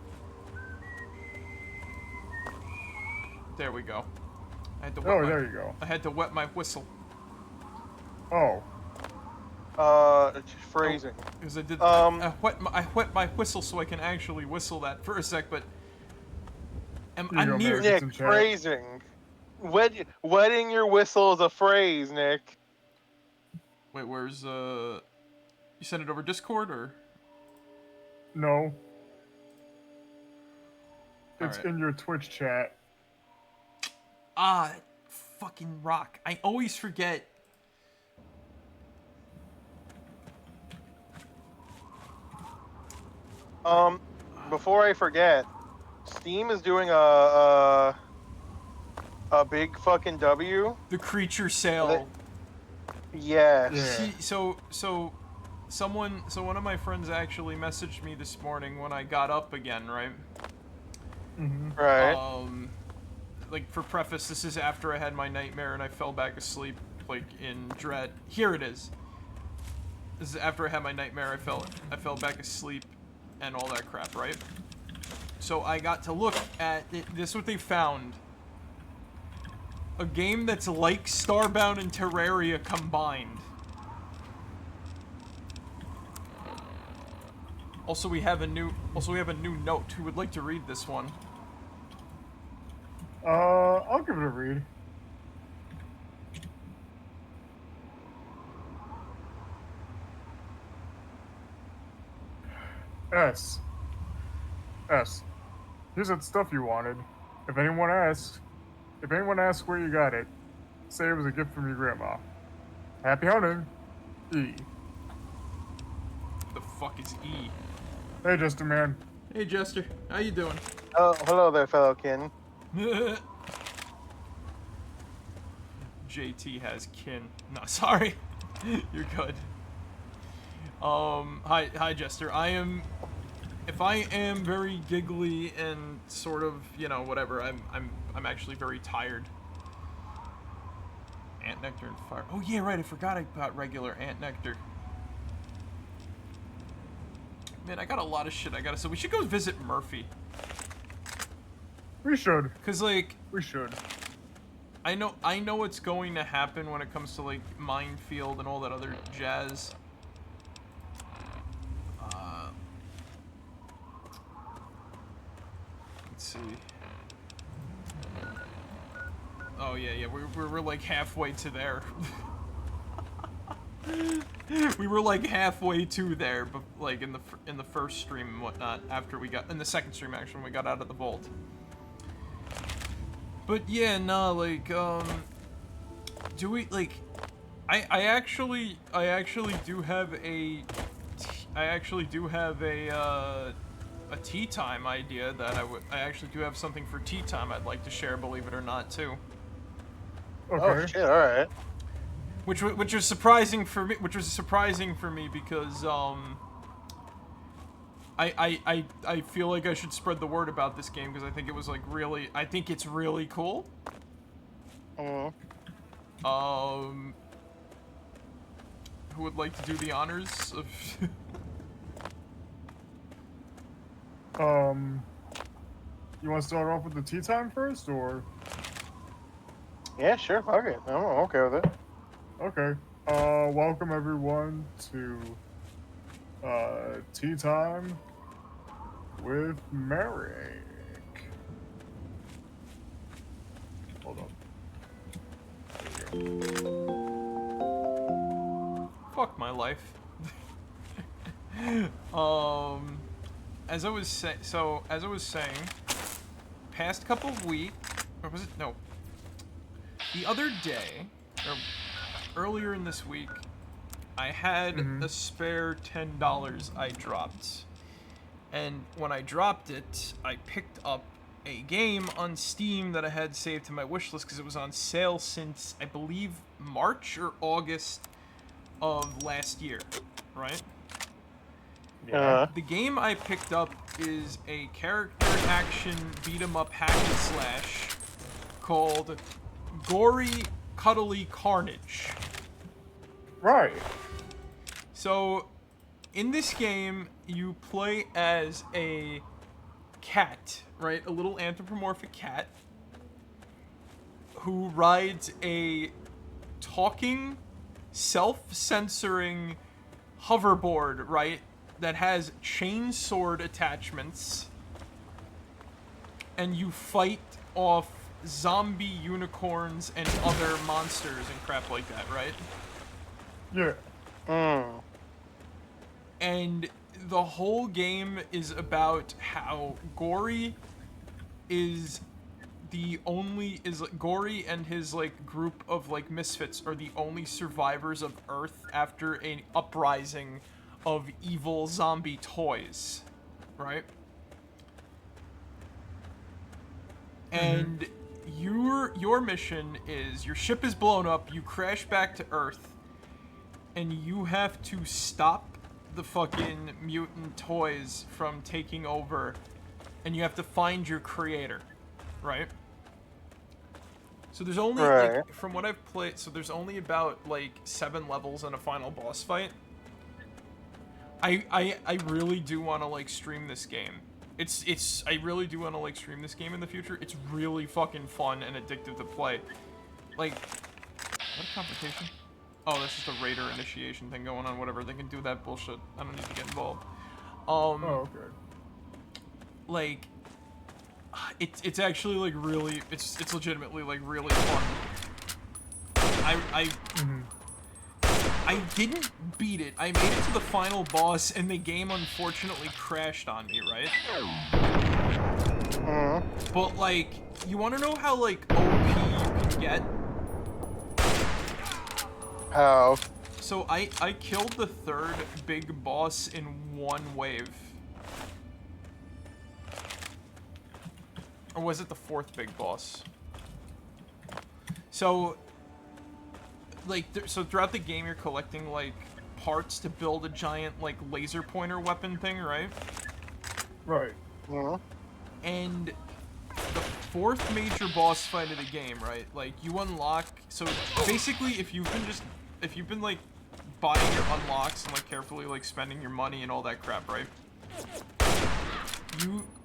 There we go. I had to there you go. I had to wet my whistle. Oh. It's phrasing. Because I did. I wet my whistle so I can actually whistle that for a sec, but I'm near. Nick, phrasing. Wetting your whistle is a phrase, Nick. Wait, where's You sent it over Discord or? No. It's right. in your Twitch chat. Ah, fucking rock. I always forget. Before I forget, Steam is doing a big fucking W. The creature sale. Yes. Yeah. So one of my friends actually messaged me this morning when I got up again, right? Mm-hmm. Right. Like for preface, this is after I had my nightmare and I fell back asleep, like in dread. Here it is. This is after I had my nightmare. I fell back asleep, and all that crap, right? So I got to look at it. This is what they found. A game that's like Starbound and Terraria combined. Also, we have a new note. Who would like to read this one? I'll give it a read. S. Here's that stuff you wanted. If anyone asks where you got it, say it was a gift from your grandma. Happy hunting. E. The fuck is E? Hey, Jester man. Hey, Jester. How you doing? Oh, hello there, fellow kin. JT has kin. No, sorry. You're good. Hi, Jester. I am if I am very giggly and sort of, you know, whatever, I'm actually very tired. Ant nectar and fire. Oh yeah, right. I forgot I got regular ant nectar. Man, I got a lot of shit. So we should go visit Murphy. We should. Cause like we should. I know what's going to happen when it comes to like Minefield and all that other jazz. Let's see. Oh yeah, we're like halfway to there. We were like halfway to there, but like in the first stream and whatnot. After we got in the second stream, actually, when we got out of the vault. But yeah, no, like do we like? I actually do have a tea time idea that I actually do have something for tea time I'd like to share, believe it or not, too. Okay. Oh shit! All right. Which was surprising for me. Which was surprising for me because I feel like I should spread the word about this game because I think it was like really. I think it's really cool. Who would like to do the honors of? You want to start off with the tea time first, or? Yeah, sure. Fuck it. I'm okay with it. Okay. Welcome everyone to tea time with Marek. Hold on. Fuck my life. As I was saying, past couple of weeks, or was it no? The other day, or earlier in this week, I had a spare $10 I dropped, and when I dropped it, I picked up a game on Steam that I had saved to my wishlist because it was on sale since I believe March or August of last year, right? Yeah. The game I picked up is a character action beat 'em up hack and slash called Gory Cuddly Carnage. Right. So, in this game, you play as a cat, right? A little anthropomorphic cat who rides a talking, self-censoring hoverboard, right? That has chainsword attachments, and you fight off zombie unicorns and other monsters and crap like that, right? Yeah. And the whole game is about how Gory Gory and his like group of like misfits are the only survivors of Earth after an uprising of evil zombie toys, right? And your mission is your ship is blown up, you crash back to Earth, and you have to stop the fucking mutant toys from taking over, and you have to find your creator, right? So there's only like, from what I've played, so there's only about like 7 levels in a final boss fight. I really do want to like stream this game. I really do want to like stream this game in the future. It's really fucking fun and addictive to play. Like, what a confrontation? Oh, that's just a raider initiation thing going on. Whatever, they can do that bullshit. I don't need to get involved. Oh, okay. Like, it's actually like really, it's legitimately like really fun. I didn't beat it. I made it to the final boss, and the game unfortunately crashed on me, right? But, like, you want to know how, like, OP you can get? How? So, I killed the 3rd big boss in one wave. Or was it the 4th big boss? So... like, so throughout the game, you're collecting, like, parts to build a giant, like, laser pointer weapon thing, right? Right. And the fourth major boss fight of the game, right? Like, you unlock... So, basically, if you've been, like, buying your unlocks and, like, carefully, like, spending your money and all that crap, right?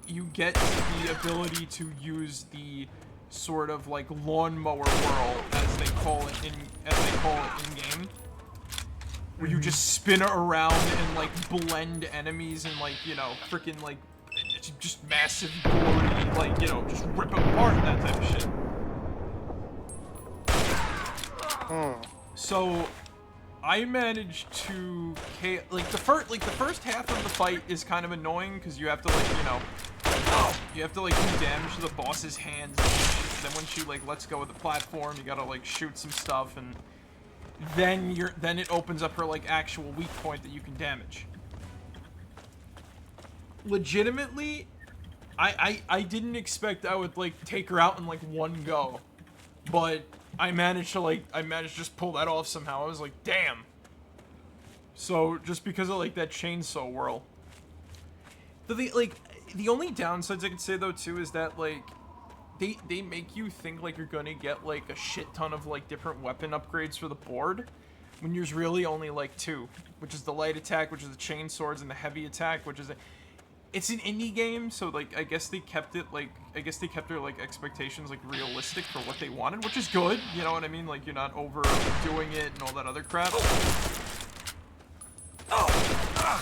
You get the ability to use the sort of, like, lawnmower whirl, as they call it in game. Where you just spin around and, like, blend enemies and, like, you know, freaking, like, just massive, gory, like, you know, just rip them apart and that type of shit. So, I managed to, like, the first half of the fight is kind of annoying, because you have to, like, you know, you have to, like, do damage to the boss's hands, then when she, like, lets go of the platform, you gotta, like, shoot some stuff, and then it opens up her, like, actual weak point that you can damage. Legitimately, I didn't expect I would, like, take her out in, like, one go. But I managed to just pull that off somehow. I was like, damn. So, just because of, like, that chainsaw whirl. The only downsides I could say, though, too, is that, like, they make you think, like, you're gonna get, like, a shit ton of, like, different weapon upgrades for the board, when there's really only, like, two, which is the light attack, which is the chain swords, and the heavy attack, which is it's an indie game, so, like, I guess they kept their, like, expectations, like, realistic for what they wanted, which is good, you know what I mean? Like, you're not overdoing it and all that other crap.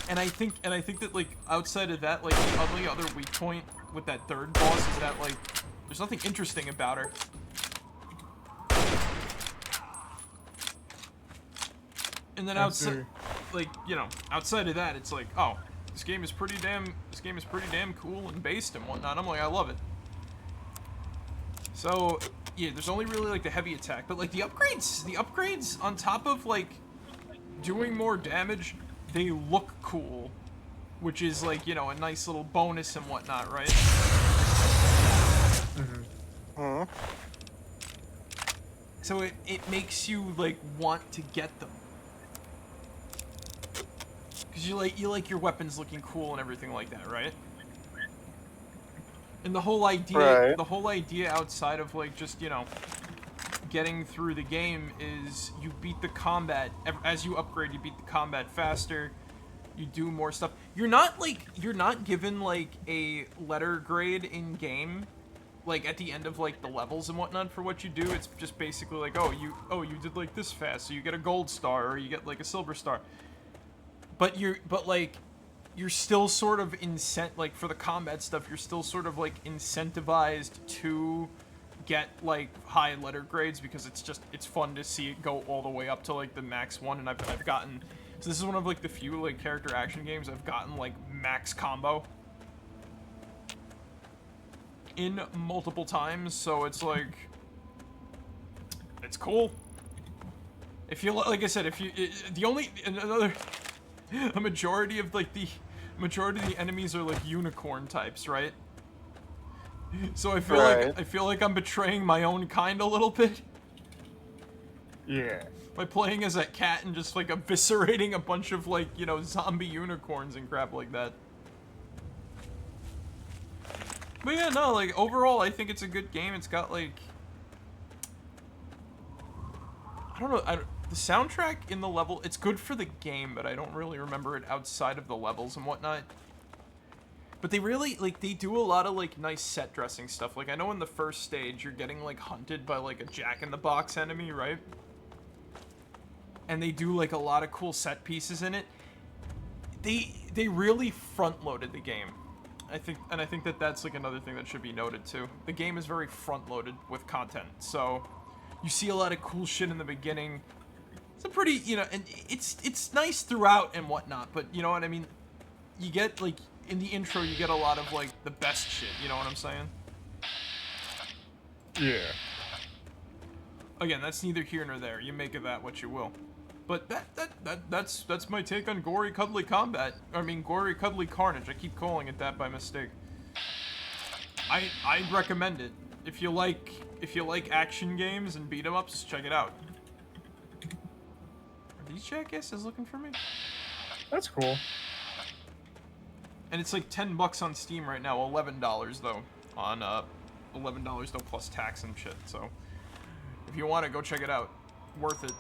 And I think that, like, outside of that, like, the only other weak point with that third boss is that, like, there's nothing interesting about her. And then outside, like, you know, outside of that, it's like, oh, this game is pretty damn cool and based and whatnot. I'm like, I love it. So, yeah, there's only really, like, the heavy attack, but, like, the upgrades on top of, like, doing more damage, they look cool, which is, like, you know, a nice little bonus and whatnot, right? So it makes you, like, want to get them. Because you like your weapons looking cool and everything like that, right? And the whole idea outside of, like, just, you know, getting through the game is you beat the combat. As you upgrade, you beat the combat faster. You do more stuff. You're not given, like, a letter grade in game, like, at the end of, like, the levels and whatnot for what you do. It's just basically like, oh, you did, like, this fast, so you get a gold star, or you get, like, a silver star. But you're still sort of like, for the combat stuff, you're still sort of, like, incentivized to get, like, high letter grades, because it's fun to see it go all the way up to, like, the max one, and I've gotten, so this is one of, like, the few, like, character action games I've gotten, like, max combo in multiple times, so it's, like, it's cool. If you, like I said, a majority of the enemies are, like, unicorn types, right? So I feel like I'm betraying my own kind a little bit. Yeah. By playing as that cat and just, like, eviscerating a bunch of, like, you know, zombie unicorns and crap like that. But yeah, no, like, overall, I think it's a good game. It's got, like, I don't know, the soundtrack in the level, it's good for the game, but I don't really remember it outside of the levels and whatnot. But they really, like, they do a lot of, like, nice set dressing stuff. Like, I know in the first stage, you're getting, like, hunted by, like, a jack-in-the-box enemy, right? And they do, like, a lot of cool set pieces in it. They really front-loaded the game. I think that that's, like, another thing that should be noted, too. The game is very front-loaded with content, so you see a lot of cool shit in the beginning. It's a pretty, you know, and it's nice throughout and whatnot, but, you know what I mean? You get, like, in the intro, you get a lot of, like, the best shit, you know what I'm saying? Yeah. Again, that's neither here nor there. You make of that what you will. But that's my take on gory cuddly combat. I mean, gory cuddly carnage. I keep calling it that by mistake. I'd recommend it. If you like action games and beat 'em ups, check it out. Are these jackasses looking for me? That's cool. And it's like $10 on Steam right now, $11 though, on $11 though plus tax and shit. So if you want it, go check it out. Worth it.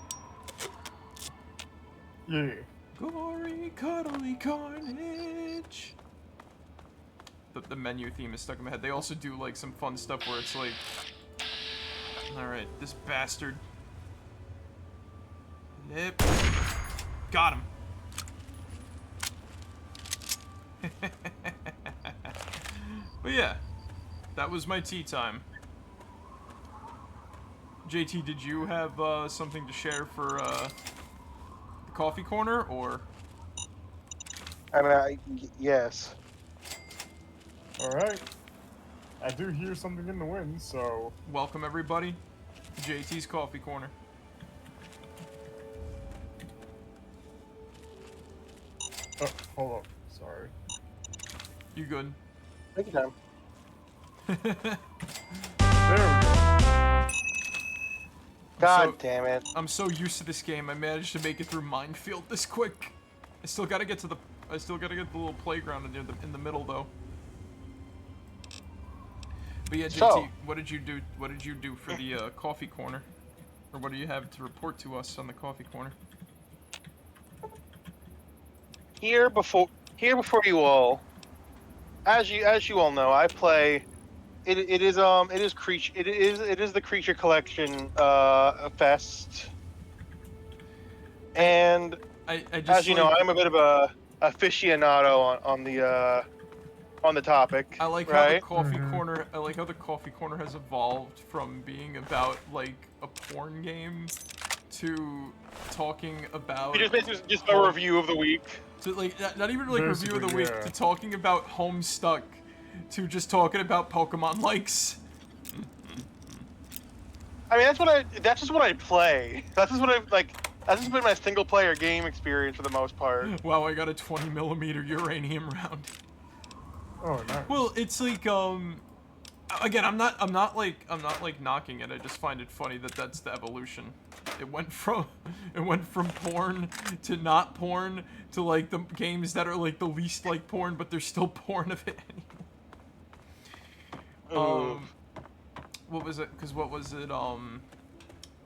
Yeah. Gory, cuddly carnage. The menu theme is stuck in my head. They also do like some fun stuff where it's like, all right, this bastard. Yep. Got him. But yeah, that was my tea time. JT, did you have something to share for the coffee corner, or? I mean, yes. All right. I do hear something in the wind, so... Welcome, everybody, to JT's Coffee Corner. Oh, hold up. Sorry. You good? Take your time. There we go. God damn it. I'm so used to this game, I managed to make it through Minefield this quick. I still gotta get the little playground in the middle, though. But yeah, JT, So, what did you do? What did you do for the coffee corner, or what do you have to report to us on the coffee corner? Here before you all, as you all know, I play. It is the Creature Collection fest, and I just, as you know, I'm a bit of a aficionado on the topic. I like right? how the coffee corner. I like how the coffee corner has evolved from being about like a porn game to talking about. We just a review of the week. To like not even like review of the week, to talking about Homestuck, to just talking about Pokemon likes. I mean, that's just what I play. That's just what I like. That's just been my single player game experience for the most part. Wow, I got a 20mm uranium round. Oh, nice. Well, it's like again, I'm not like knocking it. I just find it funny that that's the evolution. It went from porn to not porn to like the games that are like the least like porn, but there's still porn of it anyway. What was it? Because what was it?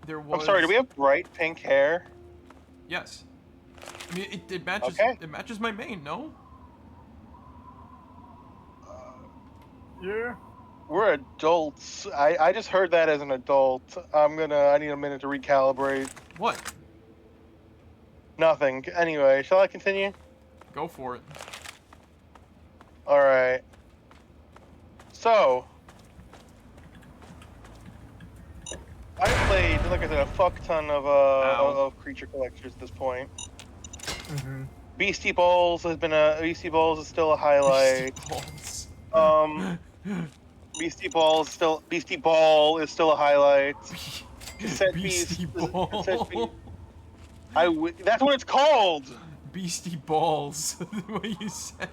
There was. I'm sorry. Do we have bright pink hair? Yes. I mean, it matches. Okay. It matches my main. No. Yeah. We're adults. I just heard that as an adult. I need a minute to recalibrate. What? Nothing. Anyway, shall I continue? Go for it. Alright. So, I played, like I said, a fuck ton of creature collectors at this point. Mm-hmm. Beastie Balls is still a highlight. Beastie Ball is still a highlight. Beastie Ball. That's what it's called. Beastie Balls. What you said.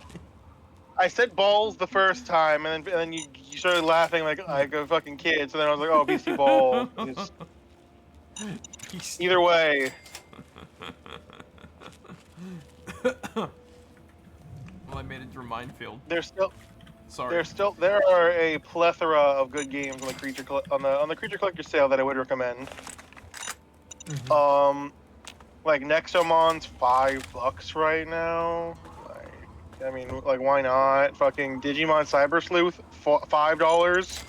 I said balls the first time, and then you started laughing like a fucking kid. So then I was like, oh, Beastie Ball. Either way. Well, I made it through Minefield. Sorry. There are a plethora of good games on the Creature Collector sale that I would recommend. Mm-hmm. Like Nexomon's $5 right now. I mean, like, why not? Fucking Digimon Cyber Sleuth, $5.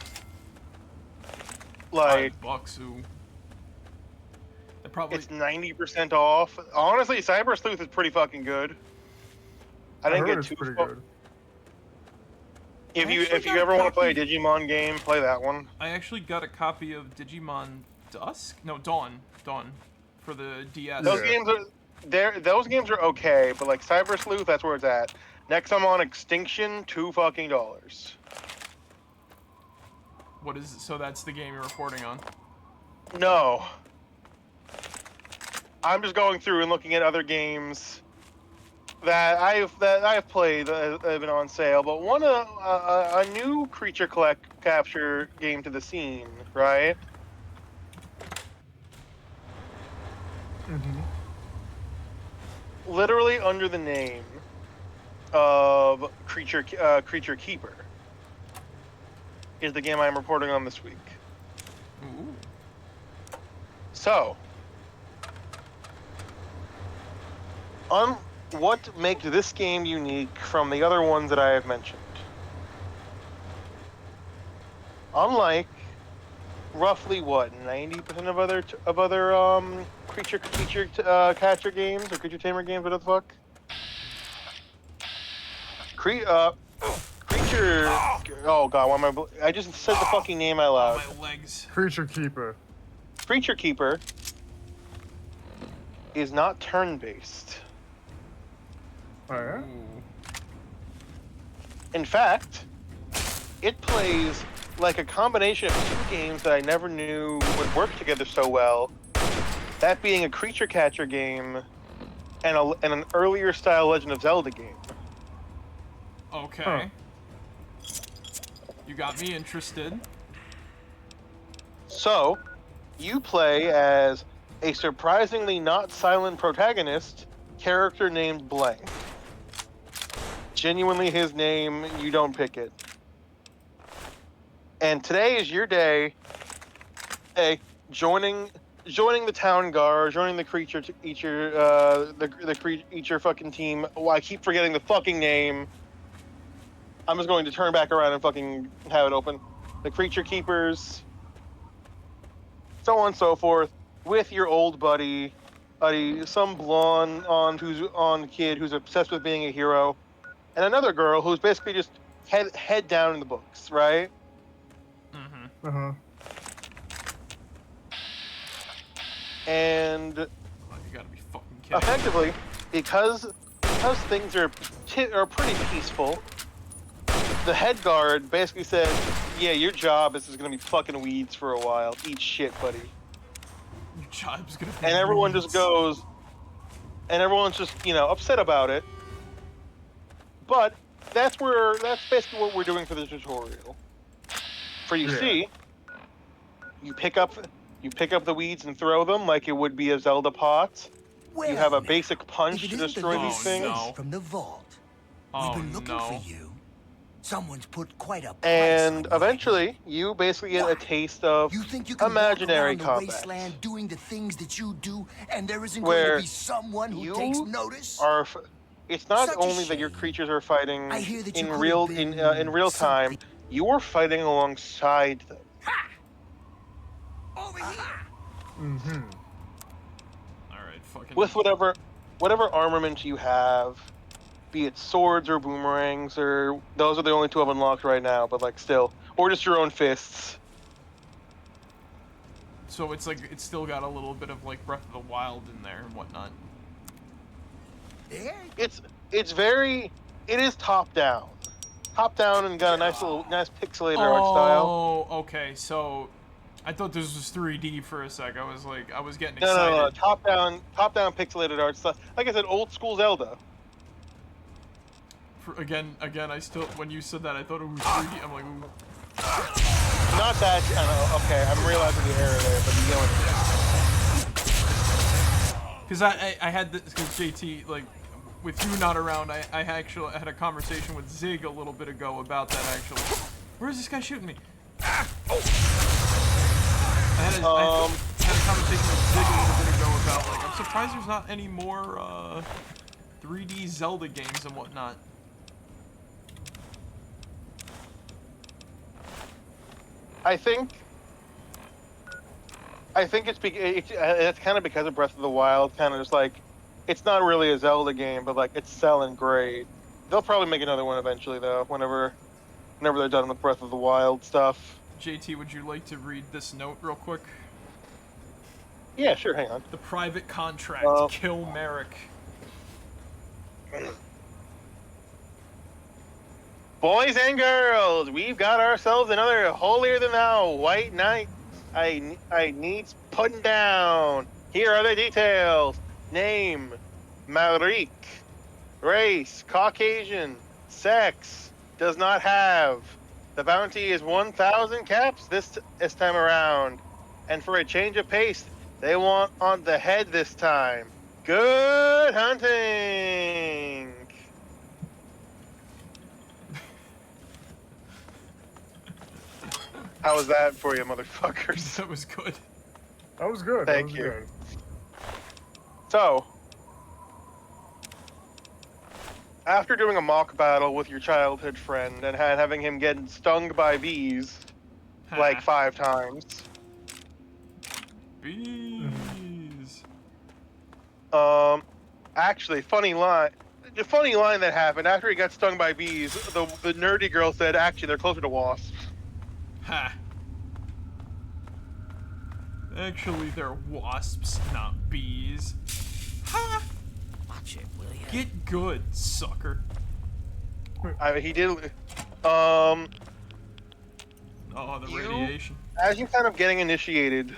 Like, $5, ooh. it's 90% off. Honestly, Cyber Sleuth is pretty fucking good. I didn't get too pretty good. If you ever want to play a Digimon game, play that one. I actually got a copy of Digimon Dusk? No, Dawn for the DS. Those games are okay, but like Cyber Sleuth, that's where it's at. Nexomon Extinction, $2. What is it? So that's the game you're reporting on? No. I'm just going through and looking at other games that I've played that have been on sale, but a new creature capture game to the scene, right? Mm-hmm. Literally under the name of Creature Keeper is the game I'm reporting on this week. Ooh. So, what makes this game unique from the other ones that I have mentioned? Unlike roughly 90% of other creature catcher games or creature tamer games, what the fuck? Creature. Oh god, why am I just said the fucking name out loud. My legs. Creature Keeper. Creature Keeper is not turn-based. Oh, yeah? Ooh. In fact, it plays like a combination of two games that I never knew would work together so well. That being a creature catcher game and an earlier style Legend of Zelda game. Okay. Huh. You got me interested. So, you play as a surprisingly not silent protagonist, character named Blank. Genuinely his name, you don't pick it. And today is your day, joining the town guard, joining the creature fucking team. Oh, I keep forgetting the fucking name. I'm just going to turn back around and fucking have it open. The creature keepers, so on and so forth, with your old buddy, some blonde kid who's obsessed with being a hero, and another girl who's basically just head down in the books, right? Mm-hmm. Uh-huh. And You gotta be fucking kidding. effectively, because things are pretty peaceful, the head guard basically said, "Yeah, your job is gonna be fucking weeds for a while. Eat shit, buddy." Your job's gonna be And everyone weeds. just goes, and everyone's just upset about it. But that's basically what we're doing for the tutorial. For you see, you pick up the weeds and throw them like it would be a Zelda pot. Well, You have a now, basic punch if to it isn't the destroy little these things. no. from the vault. Oh, We've been looking no. for you. Someone's put quite a price And on your eventually, head. you basically get a What? taste of You think you can imaginary walk around the combat, wasteland doing the things that you do, and there isn't where going to be someone who you takes notice? It's not Such a only that your shame. creatures are fighting I hear that you in could real have in been real time. something. You are fighting alongside them. Over here. Mm-hmm. Alright, fucking. With whatever armament you have, be it swords or boomerangs, or those are the only two I've unlocked right now, but like still, or just your own fists. So it's like, it's still got a little bit of like Breath of the Wild in there and whatnot. Yeah. It is top down, and got a nice pixelated art style. Oh, okay. So I thought this was 3D for a sec. I was getting No, excited. no, top down pixelated art style. Like I said, old school Zelda. Again, I still, when you said that, I thought it was 3D. I'm like, ooh. Not that. I know. Okay, I'm realizing the error there, but you know what? Because I had this, because JT, like, with you not around, I actually had a conversation with Zig a little bit ago about that, actually. Where is this guy shooting me? I had a conversation with Zig a little bit ago about, like, I'm surprised there's not any more 3D Zelda games and whatnot. I think it's kind of because of Breath of the Wild. Kind of just like, it's not really a Zelda game, but like it's selling great. They'll probably make another one eventually, though. Whenever they're done with Breath of the Wild stuff. JT, would you like to read this note real quick? Yeah, sure. Hang on. The private contract. Kill Marek. Boys and girls, we've got ourselves another holier-than-thou white knight. I needs putting down. Here are the details. Name, Marek. Race, Caucasian. Sex, does not have. The bounty is 1,000 caps this time around. And for a change of pace, they want on the head this time. Good hunting. How was that for you, motherfuckers? That was good. That was good. Thank that was you. Good. So, after doing a mock battle with your childhood friend and having him get stung by bees like 5 times, Bees. Actually, funny line. The funny line that happened after he got stung by bees, the nerdy girl said, "Actually, they're closer to wasps." Ha. Actually, they're wasps, not bees. Ha! Watch it, will ya? Get good, sucker. He did. Oh, the radiation. As you kind of getting initiated,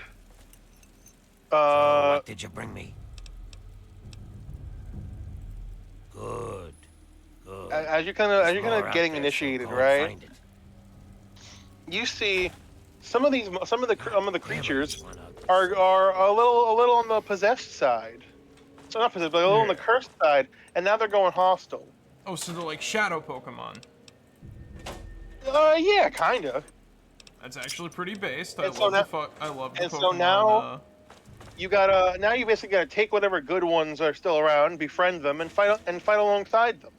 So what did you bring me? Good. Good. as you kind of getting initiated, right? You see some of the creatures are a little on the possessed side. So not possessed, but a little on the cursed side, and now they're going hostile. Oh, so they're like shadow Pokemon. Yeah, kinda. That's actually pretty based. I And so love now- the and Pokemon. so now you basically gotta take whatever good ones are still around, befriend them, and fight alongside them.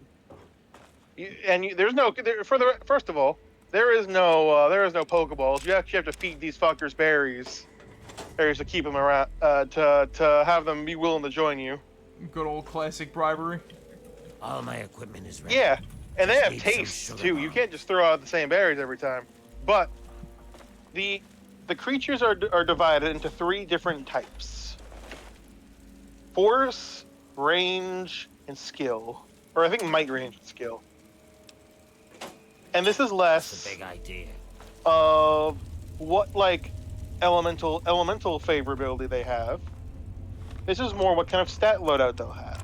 First of all, there is no Pokeballs. You actually have to feed these fuckers berries to keep them around, to have them be willing to join you. Good old classic bribery. All my equipment is ready. Yeah, and they Just have need some tastes sugar too. You bomb. can't just throw out the same berries every time. But the creatures are divided into 3 different types: force, range, and skill, or I think might, range, and skill. And this is less That's a big idea. of what like elemental favorability they have. This is more what kind of stat loadout they'll have.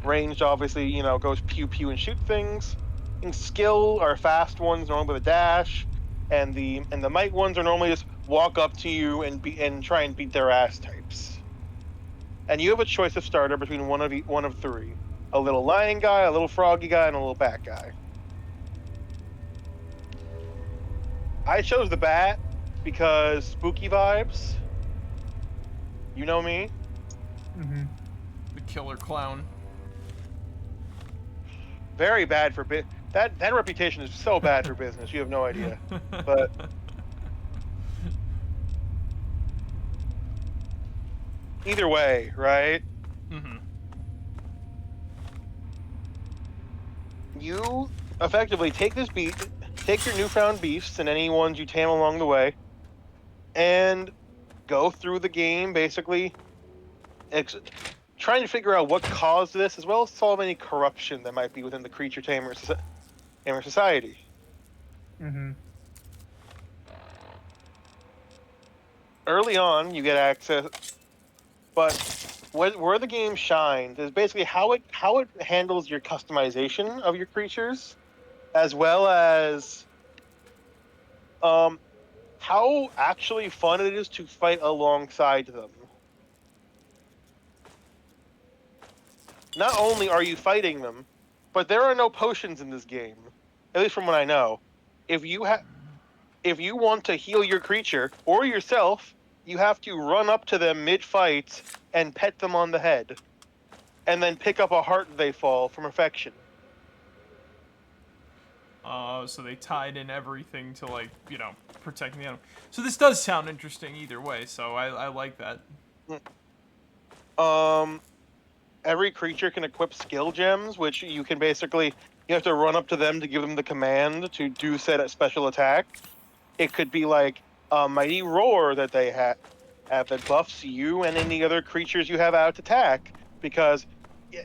Ranged, obviously, goes pew pew and shoot things. And skill are fast ones, normally with a dash, and the might ones are normally just walk up to you and try and beat their ass types. And you have a choice of starter between one of 3: a little lion guy, a little froggy guy, and a little bat guy. I chose the bat because spooky vibes. You know me. Mm-hmm. The killer clown. Very bad for that reputation is so bad for business. You have no idea. But either way, right? Mm-hmm. You effectively take your newfound beasts and any ones you tame along the way, and go through the game basically, trying to figure out what caused this, as well as solve any corruption that might be within the creature tamer society. Mm-hmm. Early on, you get access, but where the game shines is basically how it handles your customization of your creatures, as well as how actually fun it is to fight alongside them. Not only are you fighting them, but there are no potions in this game, at least from what I know. If you want to heal your creature or yourself, you have to run up to them mid-fight and pet them on the head, and then pick up a heart they fall from affection. So they tied in everything to, like, protecting the animal. So this does sound interesting either way, so I like that. Every creature can equip skill gems, which you can basically, you have to run up to them to give them the command to do said special attack. It could be like a mighty roar that they have that buffs you and any other creatures you have out to attack, because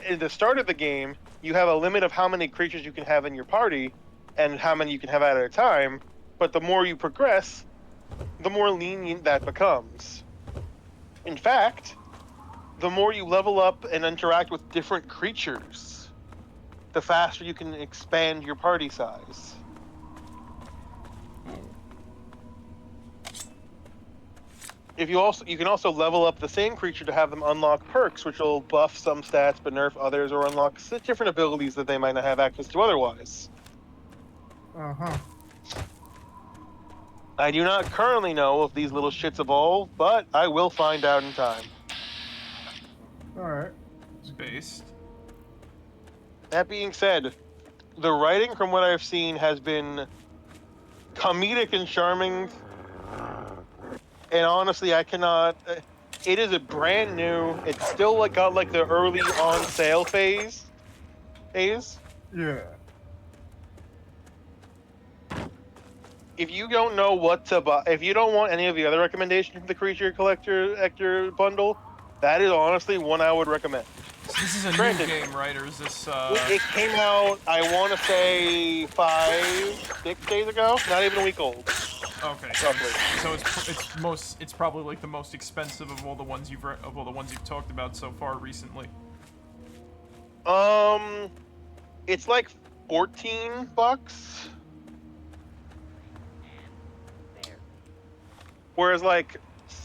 at the start of the game, you have a limit of how many creatures you can have in your party and how many you can have at a time, but the more you progress, the more lenient that becomes. In fact, the more you level up and interact with different creatures, the faster you can expand your party size. You can also level up the same creature to have them unlock perks, which will buff some stats but nerf others, or unlock different abilities that they might not have access to otherwise. Uh-huh. I do not currently know if these little shits evolve, but I will find out in time. Alright. It's based. That being said, the writing from what I've seen has been comedic and charming. And honestly, I cannot... It is a brand new... It's still like got like the early on sale phase. Yeah. If you don't know what to buy, if you don't want any of the other recommendations from the Creature Collector bundle, that is honestly one I would recommend. So this is a new game, right? Or is this? It came out, I want to say 5-6 days ago. Not even a week old. Okay. Roughly. So it's probably like the most expensive of all the ones you've talked about so far recently. It's like $14. Whereas, like,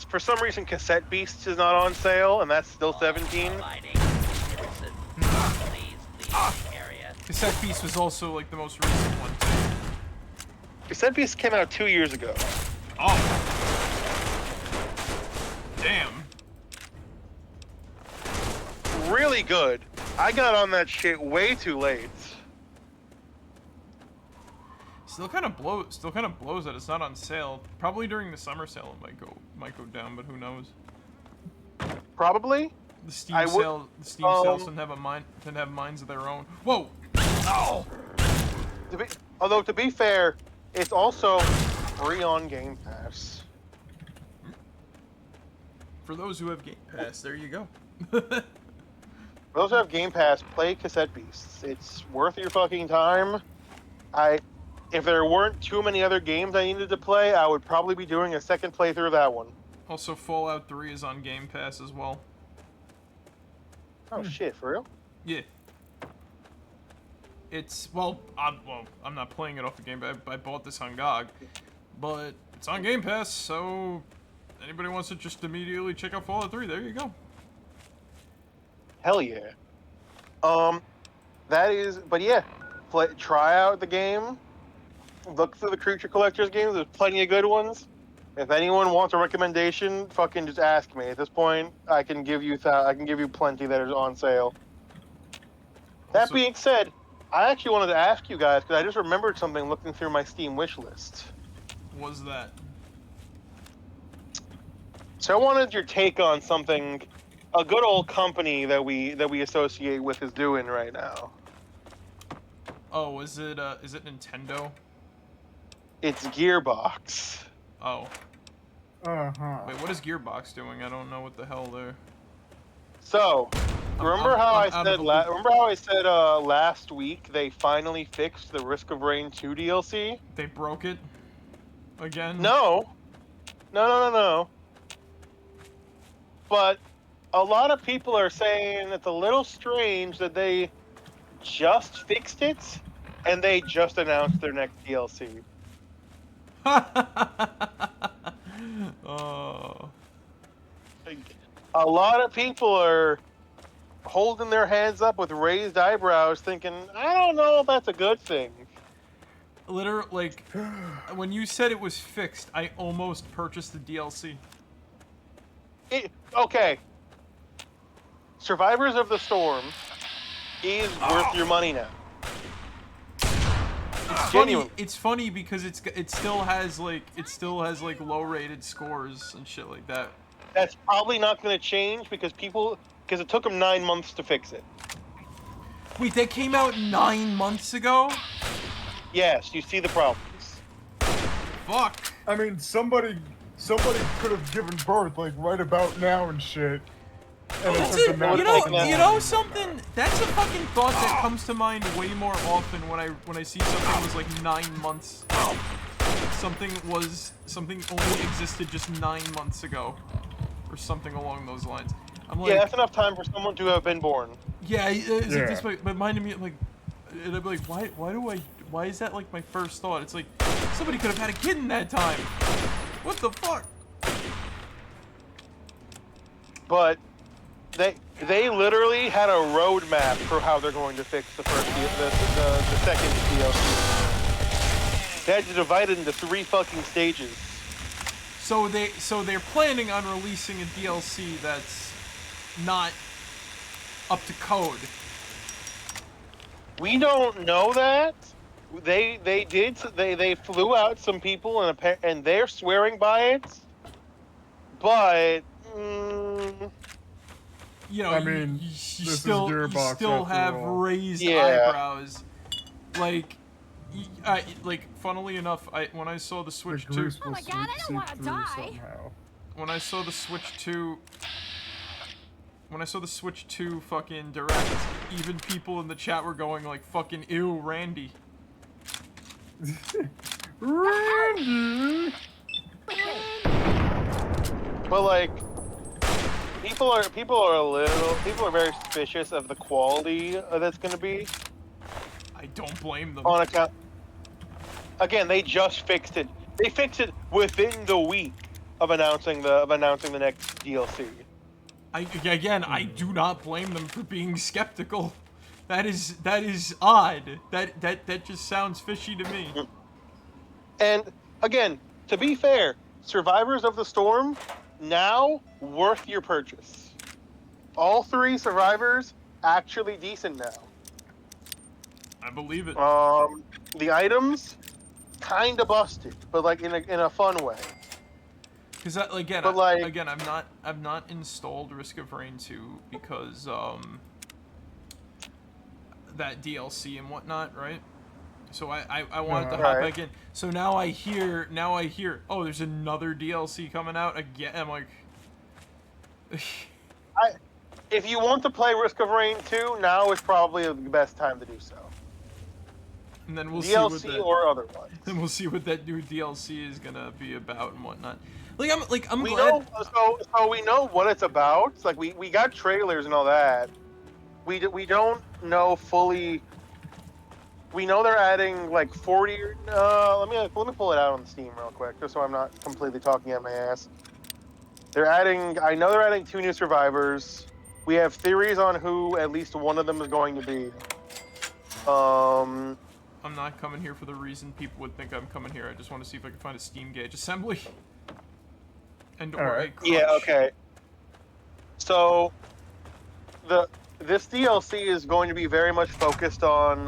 for some reason, Cassette Beasts is not on sale, and that's still 17. Cassette Beast was also like the most recent one too. Cassette Beasts came out 2 years ago. Oh. Damn. Really good. I got on that shit way too late. Still kind of blows that it's not on sale. Probably during the summer sale it might go down, but who knows? Probably. The Steam sales can have minds of their own. Whoa! Oh! Although to be fair, it's also free on Game Pass. For those who have Game Pass, there you go. For those who have Game Pass, play Cassette Beasts. It's worth your fucking time. If there weren't too many other games I needed to play, I would probably be doing a second playthrough of that one. Also, Fallout 3 is on Game Pass as well. Oh shit, for real? Yeah. It's, I'm not playing it off the Game Pass. I bought this on GOG. But it's on Game Pass, so anybody wants to just immediately check out Fallout 3, there you go. Hell yeah. But yeah, try out the game. Look through the Creature Collectors games. There's plenty of good ones. If anyone wants a recommendation, fucking just ask me. At this point, I can give you plenty that is on sale. That being said, I actually wanted to ask you guys because I just remembered something looking through my Steam wish list. What was that? So I wanted your take on something a good old company that we associate with is doing right now. Oh, is it Nintendo? It's Gearbox. Oh. Uh-huh. Wait, what is Gearbox doing? I don't know what the hell they're... So, remember how I said last week they finally fixed the Risk of Rain 2 DLC? They broke it? Again? No. No. But a lot of people are saying it's a little strange that they just fixed it and they just announced their next DLC. Oh. A lot of people are holding their hands up with raised eyebrows thinking, I don't know if that's a good thing. Literally, like, when you said it was fixed, I almost purchased the DLC. Okay. Survivors of the Storm is worth your money now. It's funny because it still has like low rated scores and shit like that. That's probably not going to change because it took them 9 months to fix it. Wait, that came out 9 months ago? Yes, you see the problems. Fuck. I mean, somebody could have given birth like right about now and shit. And you know something? That's a fucking thought that comes to mind way more often when I see something was like 9 months. Something only existed just 9 months ago, or something along those lines. I'm like, yeah, that's enough time for someone to have been born. Yeah, this reminded me like, and I'd be like, why is that like my first thought? It's like somebody could have had a kid in that time. What the fuck? But they literally had a roadmap for how they're going to fix the second DLC. They had to divide it into 3 fucking stages. So they're planning on releasing a DLC that's not up to code. We don't know that. They flew out some people and they're swearing by it. But you know, I mean, you this still is Gearbox you still after have all. raised Yeah. eyebrows. Like, funnily enough, when I saw the Switch 2, Oh my God, I don't wanna die. when I saw the Switch 2 fucking direct, even people in the chat were going like, fucking ew, Randy. Randy. But like, people are very suspicious of the quality that's going to be. I don't blame them. On account. Again, they just fixed it. They fixed it within the week of announcing the next DLC. I do not blame them for being skeptical. That is odd. That just sounds fishy to me. And again, to be fair, Survivors of the Storm now worth your purchase. All 3 Survivors actually decent now. I believe it. The items kinda busted, but like in a fun way. Because I've not installed Risk of Rain 2 because that DLC and whatnot, right? So I wanted to hop back in. So now I hear, oh, there's another DLC coming out again. I'm like, if you want to play Risk of Rain 2, now is probably the best time to do so. And then we'll DLC see or otherwise. Then we'll see what that new DLC is gonna be about and whatnot. I'm we glad. So we know what it's about. Like we got trailers and all that. We don't know fully. We know they're adding like 40. Let me pull it out on Steam real quick, just so I'm not completely talking out my ass. I know they're adding 2 new survivors. We have theories on who at least one of them is going to be. I'm not coming here for the reason people would think I'm coming here. I just want to see if I can find a Steam gauge assembly. And or a crutch. Yeah, okay. So this DLC is going to be very much focused on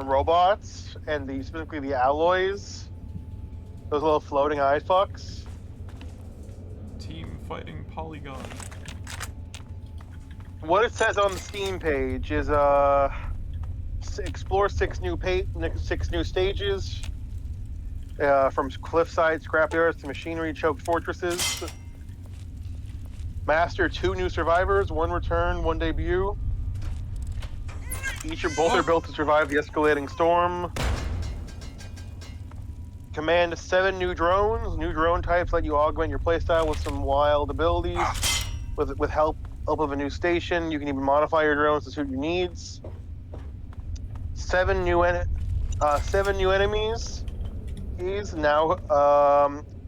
robots and specifically the alloys. Those little floating eye fucks. Team fighting Polygon. What it says on the Steam page is explore 6 new stages, from cliffside scrapyards to machinery-choked fortresses. Master 2 new survivors, 1 return, 1 debut. Both are built to survive the escalating storm. Command 7 new drones. New drone types let you augment your playstyle with some wild abilities. With help of a new station, you can even modify your drones to suit your needs. 7 new enemies. These now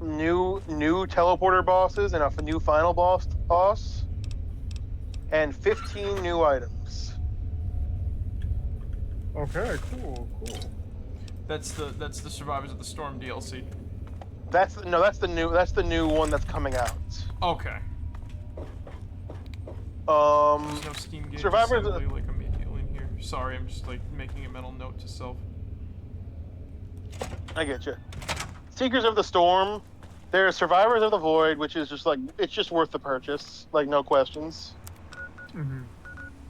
new teleporter bosses and a new final boss. And 15 new items. Okay, cool. That's the Survivors of the Storm DLC. That's the new one that's coming out. Okay. There's no Steam gauge Survivors assembly like immediately in here. Sorry, I'm just like making a mental note to self. I get you. Seekers of the Storm. There's Survivors of the Void, which is just like it's just worth the purchase, like no questions. Mm-hmm.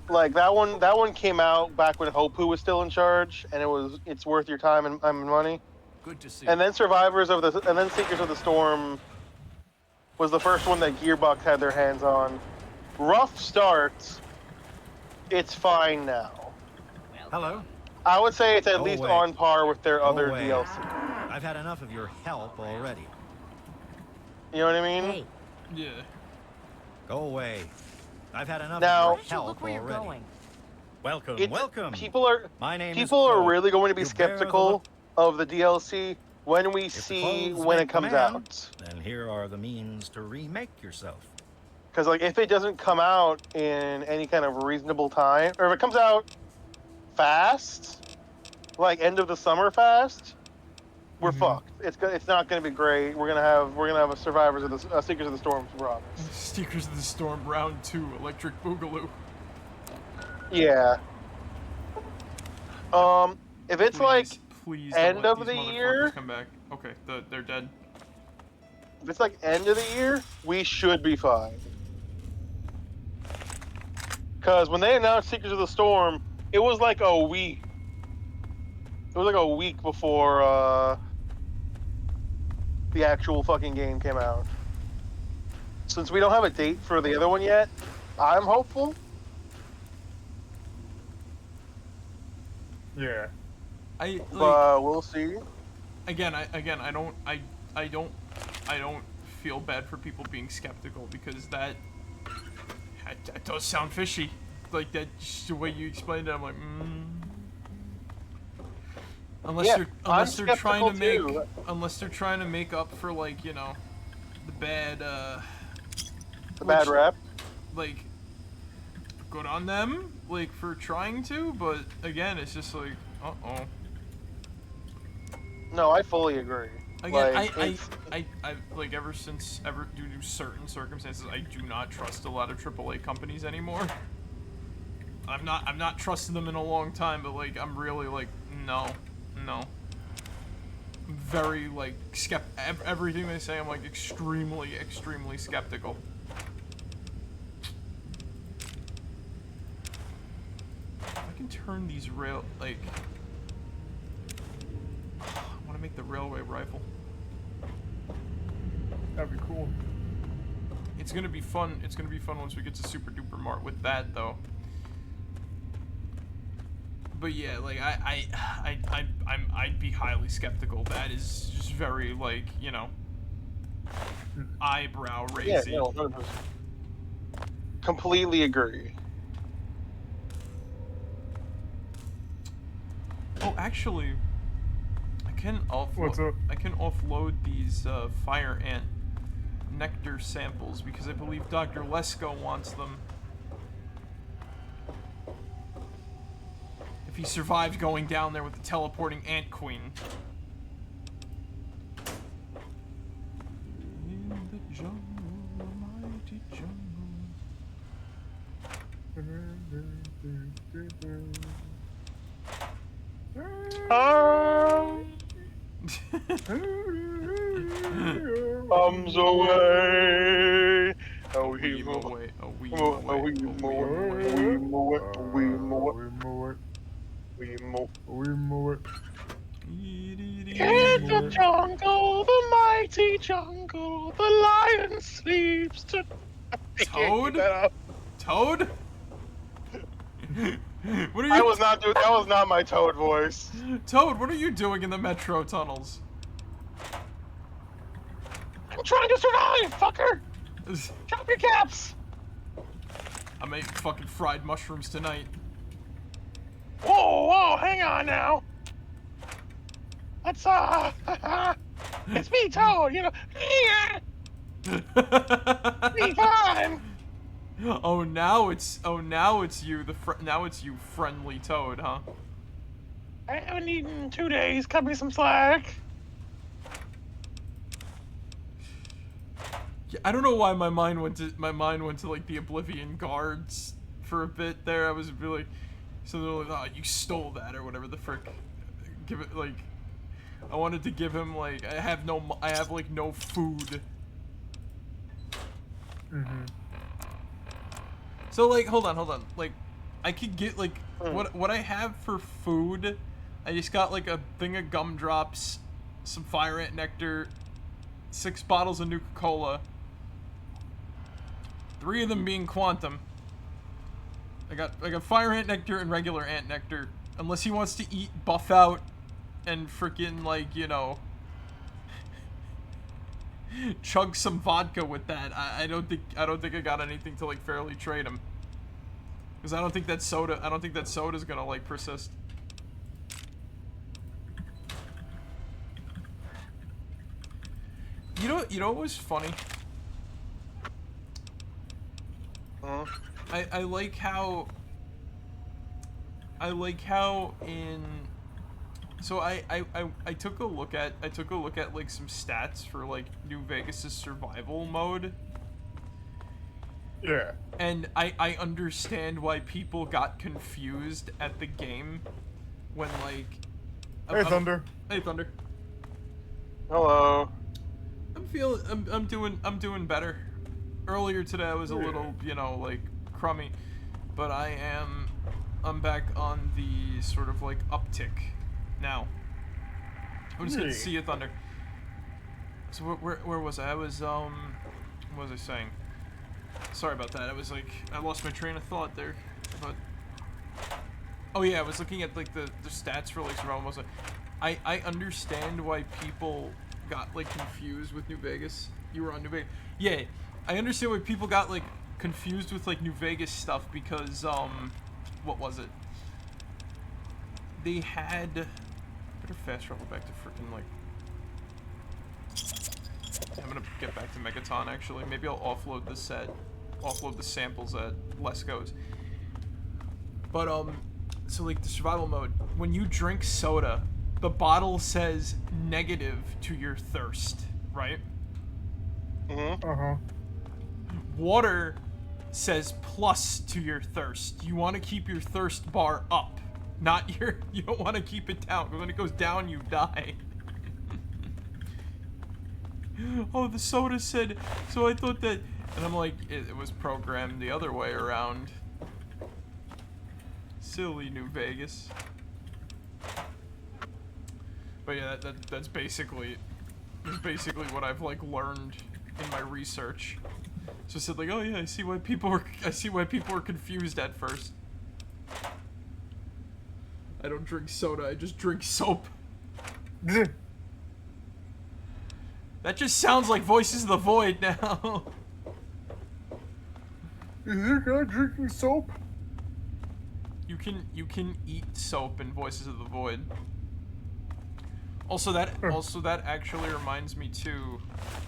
Like that one came out back when Hopu was still in charge, and it's worth your time and money. Good to see. And then Seekers of the Storm was the first one that Gearbox had their hands on. Rough start. It's fine now. Hello. I would say it's at least on par with their other DLC. I've had enough of your help already. You know what I mean? Hey. Yeah. Go away. I've had enough Now, of your help look where you're already. going. Welcome. People are My name people is are Cole. really going to be You bear the skeptical look- of the DLC when we If the see clothes when make it the comes man, out. Then here are the means to remake yourself. Because like if it doesn't come out in any kind of reasonable time, or if it comes out fast, like end of the summer fast, we're fucked. It's not gonna be great. We're gonna have a Survivors of the Seekers of the Storm promise. Seekers of the Storm Round 2, Electric Boogaloo. Yeah. If it's please end don't let of these the motherfuckers year, come back. Okay, they're dead. if it's like end of the year, we should be fine. Because when they announced Seekers of the Storm, it was like a week. It was like a week before the actual fucking game came out. Since we don't have a date for the other one yet, I'm hopeful. Yeah. But we'll see. Again, I don't feel bad for people being skeptical because that does sound fishy. Like that, just the way you explained it, I'm like, unless they're trying to make up for, like, you know, the bad bad rap. Like, good on them, like, for trying to, but again, it's just like, No, I fully agree. Again, like, I like due to certain circumstances, I do not trust a lot of AAA companies anymore. I'm not trusting them in a long time, but like I'm really like no. I'm very like everything they say, I'm like extremely skeptical. I can turn these I want to make the railway rifle. That'd be cool. It's gonna be fun. It's gonna be fun once we get to Super Duper Mart with that, though. But yeah, like I'd be highly skeptical. That is just very, like, you know, eyebrow raising. Yeah, no, 100%. Completely agree. Oh, actually, I can offload these fire ant nectar samples because I believe Dr. Lesko wants them. If he survived going down there with the teleporting ant queen. In the jungle, mighty Comes away. A wee away. A wee away. In the jungle, the mighty jungle, the lion sleeps tonight. Toad? Toad? What are you? That was not my Toad voice. Toad, what are you doing in the metro tunnels? I'm trying to survive, fucker. Drop your caps. I'm eating fucking fried mushrooms tonight. Whoa, hang on now. Let's it's me, Toad. You know, me time. Oh, now it's you, now it's you, friendly Toad, huh? I haven't eaten in 2 days. Cut me some slack. Yeah, I don't know why my mind went to like the Oblivion guards for a bit there. I was really, so they're like, oh, you stole that or whatever the frick. Give it, like, I wanted to give him, like, I have like no food. So, like, hold on. Like, I could get, like, what I have for food, I just got, like, a thing of gumdrops, some fire ant nectar, 6 bottles of Nuka-Cola, 3 of them being quantum. I got fire ant nectar and regular ant nectar. Unless he wants to eat, buff out, and freaking, like, you know, chug some vodka with that. I don't think I got anything to, like, fairly trade him. Because I don't think that soda's gonna, like, persist. You know what was funny? I like how in So I took a look at like some stats for like New Vegas's survival mode. Yeah. And I understand why people got confused at the game when like Hey Thunder. Hey Thunder. Hello. I'm doing better. Earlier today I was a little, you know, like crummy, but I'm back on the sort of like uptick now. I'm just gonna see you, Thunder. So where was I? I was what was I saying? Sorry about that. I was like, I lost my train of thought there. But oh yeah, I was looking at like the stats for like survival mode. I understand why people got like confused with New Vegas. You were on New Vegas. Yeah, I understand why people got like confused with like New Vegas stuff because what was it? They had better fast travel back to freaking like. I'm gonna get back to Megaton actually. Maybe I'll offload the samples at Lesko's. But so like the survival mode, when you drink soda, the bottle says negative to your thirst, right? Water says plus to your thirst. You want to keep your thirst bar up, not you don't want to keep it down, because when it goes down, you die. Oh, the soda said, so I thought that, and I'm like, it was programmed the other way around. Silly New Vegas. But yeah, that's basically what I've like learned in my research. So it said like, oh yeah, I see why people were confused at first. I don't drink soda, I just drink soap. That just sounds like Voices of the Void now. Is your guy drinking soap? You can eat soap in Voices of the Void. Also that actually reminds me too.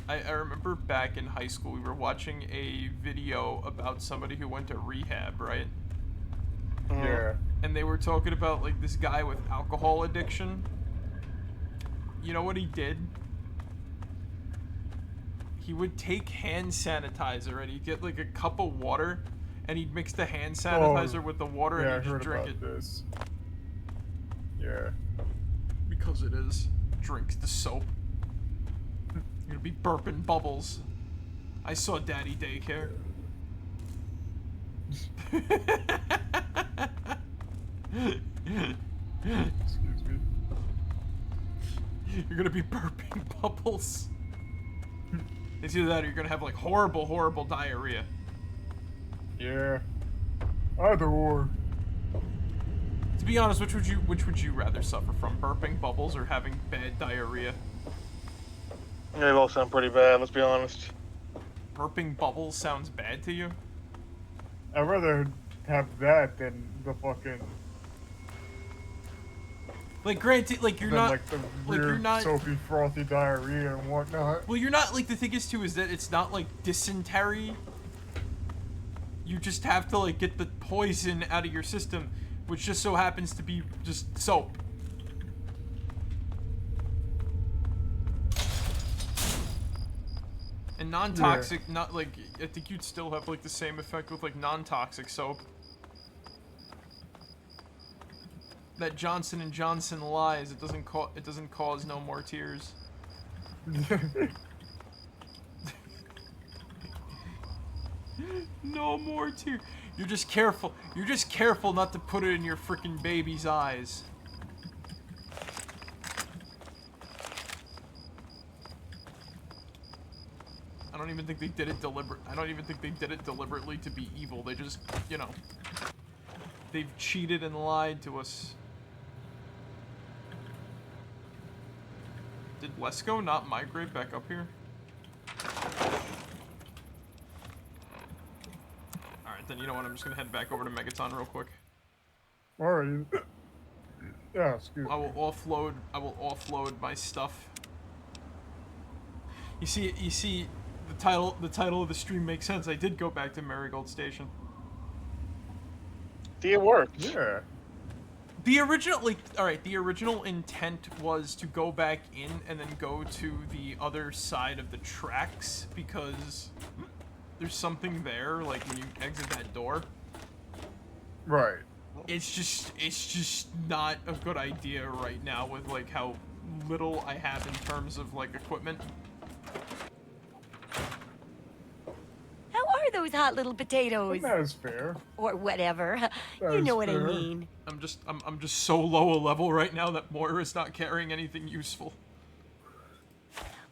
I remember back in high school we were watching a video about somebody who went to rehab, right? Yeah. And they were talking about like this guy with alcohol addiction. You know what he did? He would take hand sanitizer and he'd get like a cup of water and he'd mix the hand sanitizer with the water and he'd just drink it. This. Yeah. Because it is. Drink the soap. You're gonna be burping bubbles. I saw Daddy Daycare. Excuse me. You're gonna be burping bubbles. It's either that or you're gonna have like horrible diarrhea. Yeah. Either or. To be honest, which would you rather suffer from? Burping bubbles or having bad diarrhea? They both sound pretty bad, let's be honest. Burping bubbles sounds bad to you? I'd rather have that than the fucking... Like, granted, like, you're not... like, the weird, soapy, frothy diarrhea and whatnot. Well, you're not, like, the thing is, too, is that it's not, like, dysentery. You just have to, like, get the poison out of your system, which just so happens to be just soap. And non-toxic, not, like, I think you'd still have, like, the same effect with, like, non-toxic soap. That Johnson & Johnson lies. It doesn't cause no more tears. No more tears. You're just careful. You're just careful not to put it in your freaking baby's eyes. I don't even think they did it deliberately to be evil. They just, you know, they've cheated and lied to us. Did Lesko not migrate back up here? Alright, then you know what, I'm just gonna head back over to Megaton real quick. Alright. Yeah, excuse me. I will offload my stuff. You see the title of the stream makes sense. I did go back to Marigold Station. See, it worked. Yeah. The original, like, alright, the original intent was to go back in and then go to the other side of the tracks because there's something there, like, when you exit that door. Right. It's just not a good idea right now with, like, how little I have in terms of, like, equipment. How are those hot little potatoes? That is fair. Or whatever. You know what I mean. I'm just so low a level right now that Moira's not carrying anything useful.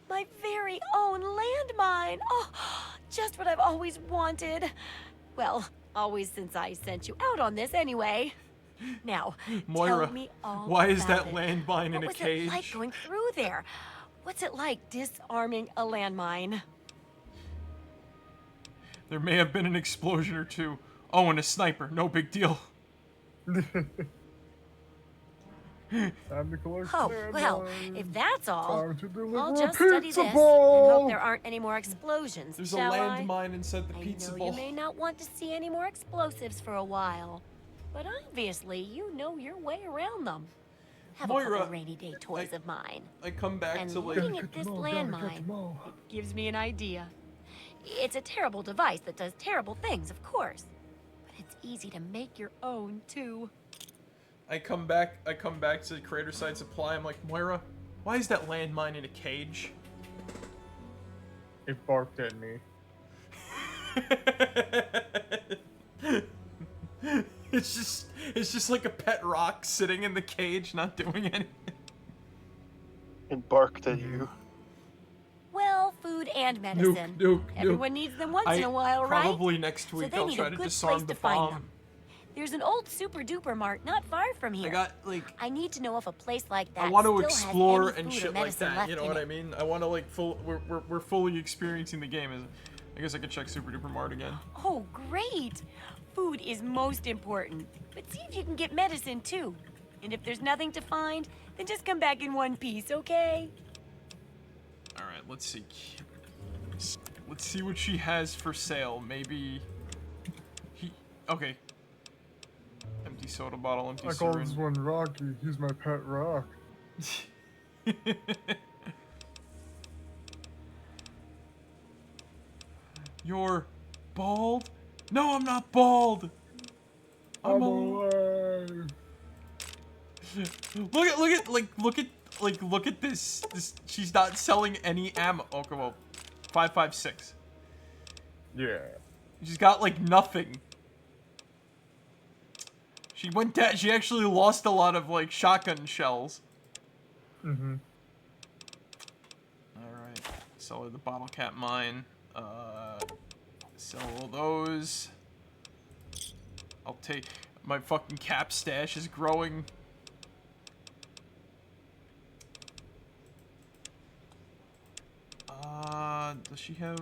My very own landmine. Oh, just what I've always wanted. Well, always since I sent you out on this anyway. Now, Moira, tell me all why is about that it. landmine in a cage? What was it like going through there? What's it like disarming a landmine? There may have been an explosion or two. Oh, and a sniper. No big deal. Time to collect Oh, well, landmines. if that's all, Time to deliver I'll a just study pizza this and ball. hope there aren't any more explosions, There's a shall I? landmine inside the pizza I know bowl. you may not want to see any more explosives for a while, but obviously you know your way around them. Have a Moira, couple rainy day toys of mine. I come back And to, like... looking at this landmine gives me an idea. It's a terrible device that does terrible things, of course. But it's easy to make your own, too. I come back to Creator Side Supply. I'm like, Moira, why is that landmine in a cage? It barked at me. It's just like a pet rock sitting in the cage, not doing anything. It barked at you. Well, food and medicine. Nuke. Everyone needs them once in a while, right? Probably next week so they I'll need try a to good disarm place the to find bomb. them. There's an old super-duper mart not far from here. I got, like... I need to know if a place like that I want to still explore has any and food or shit like medicine that, left you know in what it. I mean? I want to, like, we're fully experiencing the game. I guess I could check Super Duper Mart again. Oh, great! Food is most important, but see if you can get medicine too. And if there's nothing to find, then just come back in one piece, okay? All right, let's see. Let's see what she has for sale. Maybe okay. Empty soda bottle, empty I call syringe. this one Rocky. He's my pet rock. You're bald? No, I'm not bald. I'm alive. Look at this. She's not selling any ammo. Okay, well, 5.56. Yeah. She's got like nothing. She went down. She actually lost a lot of like shotgun shells. Mm-hmm. All right. Sell her the bottle cap mine. Sell all those. I'll take my fucking cap stash is growing. Does she have?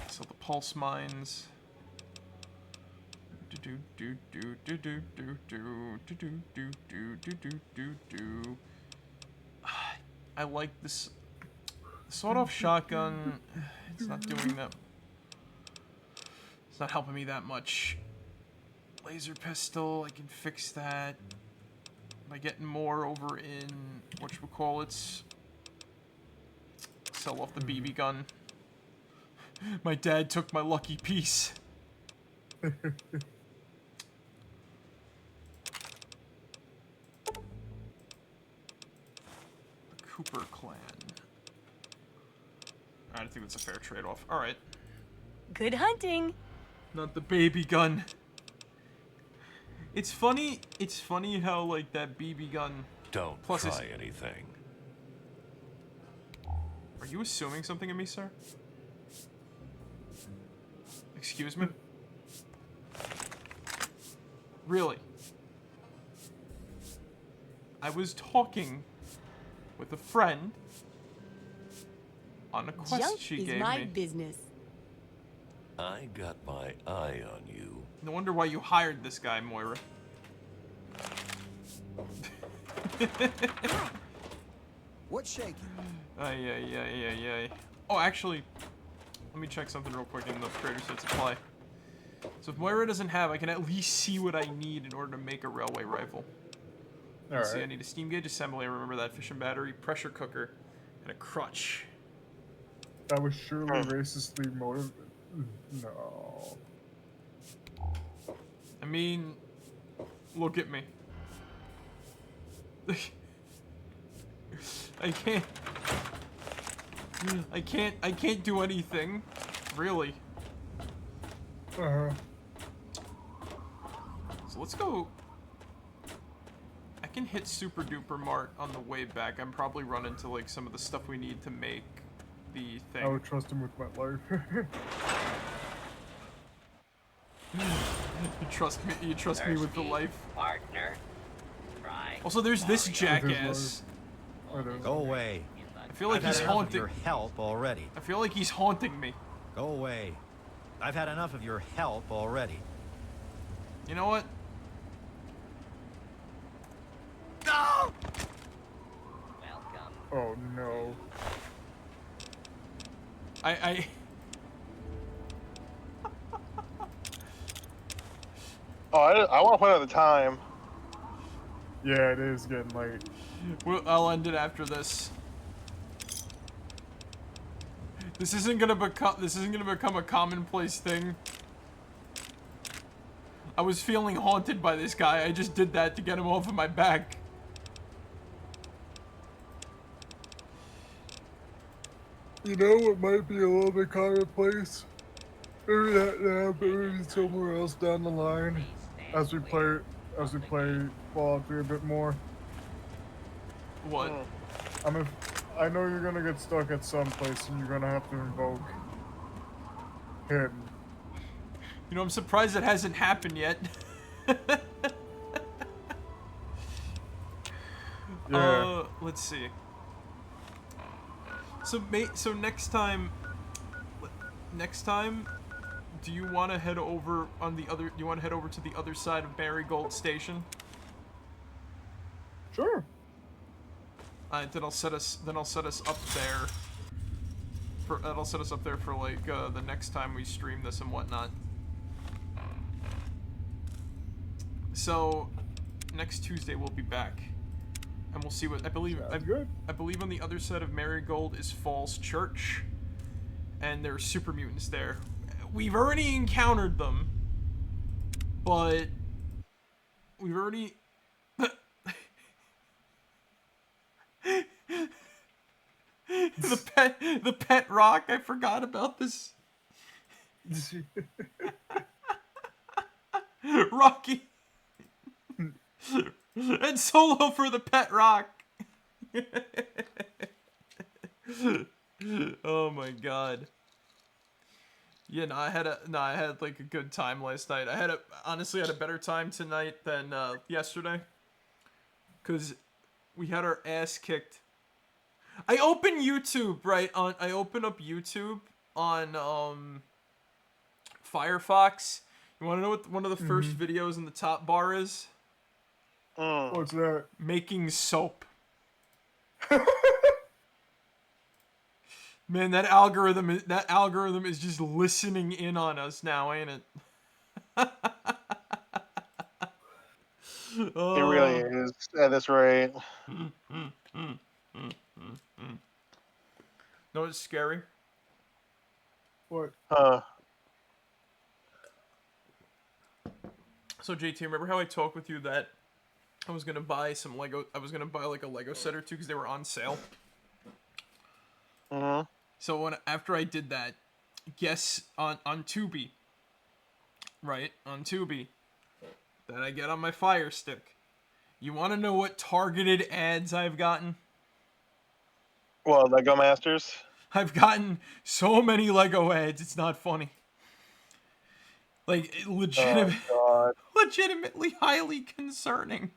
So the pulse mines. I like this. The sawed-off shotgun. It's not doing that. It's not helping me that much. Laser pistol. I can fix that by getting more over in whatchamacallits. Sell off the BB gun. My dad took my lucky piece. The Cooper clan. I don't think that's a fair trade-off. Alright. Good hunting. Not the baby gun. It's funny how, like, that BB gun... Don't plus try anything. Are you assuming something of me, sir? Excuse me? Really? I was talking with a friend on a quest Junk she is gave my me. business. I got my eye on you. No wonder why you hired this guy, Moira. What's shaking? Ay. Oh, actually, let me check something real quick in the trader set supply. So if Moira doesn't have, I can at least see what I need in order to make a railway rifle. Let's see, I need a steam gauge assembly, I remember that, fission battery, pressure cooker, and a crutch. That was surely racistly motivated. No. I mean, look at me. I can't do anything, really. Uh-huh. So let's go. I can hit Super Duper Mart on the way back. I'm probably run into like some of the stuff we need to make the thing. I would trust him with my life. You trust me? You trust me with the life? Partner. Try. Also, there's this jackass. Go away. I feel like I've he's had enough of haunting. your help already. I feel like he's haunting me. Go away. I've had enough of your help already. You know what? No! Welcome. Oh no. I Oh, I want to point out the time. Yeah, it is getting late. I'll end it after this. This isn't gonna become a commonplace thing. I was feeling haunted by this guy. I just did that to get him off of my back. You know, it might be a little bit commonplace. Maybe not now, but maybe somewhere else down the line. As we play Fallout 3 a bit more. What? I know you're gonna get stuck at some place and you're gonna have to invoke him. You know, I'm surprised it hasn't happened yet. Yeah. Let's see. So next time, do you want to head over on the other? Do you want to head over to the other side of Marigold Station? Sure. Then I'll set us up there. That'll set us up there for like the next time we stream this and whatnot. So next Tuesday we'll be back, and we'll see what I believe. I believe on the other side of Marigold is Falls Church, and there are super mutants there. We've already encountered them, but we've already. the pet rock. I forgot about this. Rocky and Solo for the pet rock. Oh my god. Yeah, no, I had like a good time last night. Honestly had a better time tonight than yesterday, cause we had our ass kicked. I open YouTube, right? I open up YouTube on Firefox. You want to know what one of the first videos in the top bar is? What's that? Making soap. Man, that algorithm is just listening in on us now, ain't it? It really is at this rate. No, it's scary. What? So JT, remember how I talked with you that I was gonna buy some Lego? I was gonna buy like a Lego set or two because they were on sale. So after I did that, guess on Tubi, right? On Tubi, that I get on my Fire Stick. You want to know what targeted ads I've gotten? Well, Lego Masters. I've gotten so many Lego ads, it's not funny. Like, legitimately highly concerning.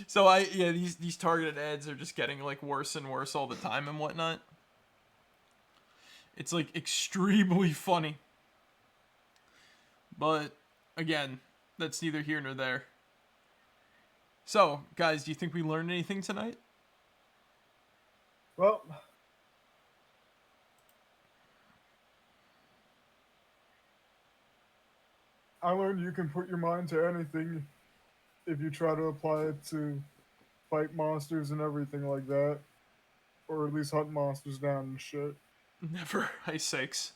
So these targeted ads are just getting like worse and worse all the time and whatnot. It's like extremely funny. But again, that's neither here nor there. So, guys, do you think we learned anything tonight? Well, I learned you can put your mind to anything if you try to apply it to fight monsters and everything like that. Or at least hunt monsters down and shit. Never. Ice sakes.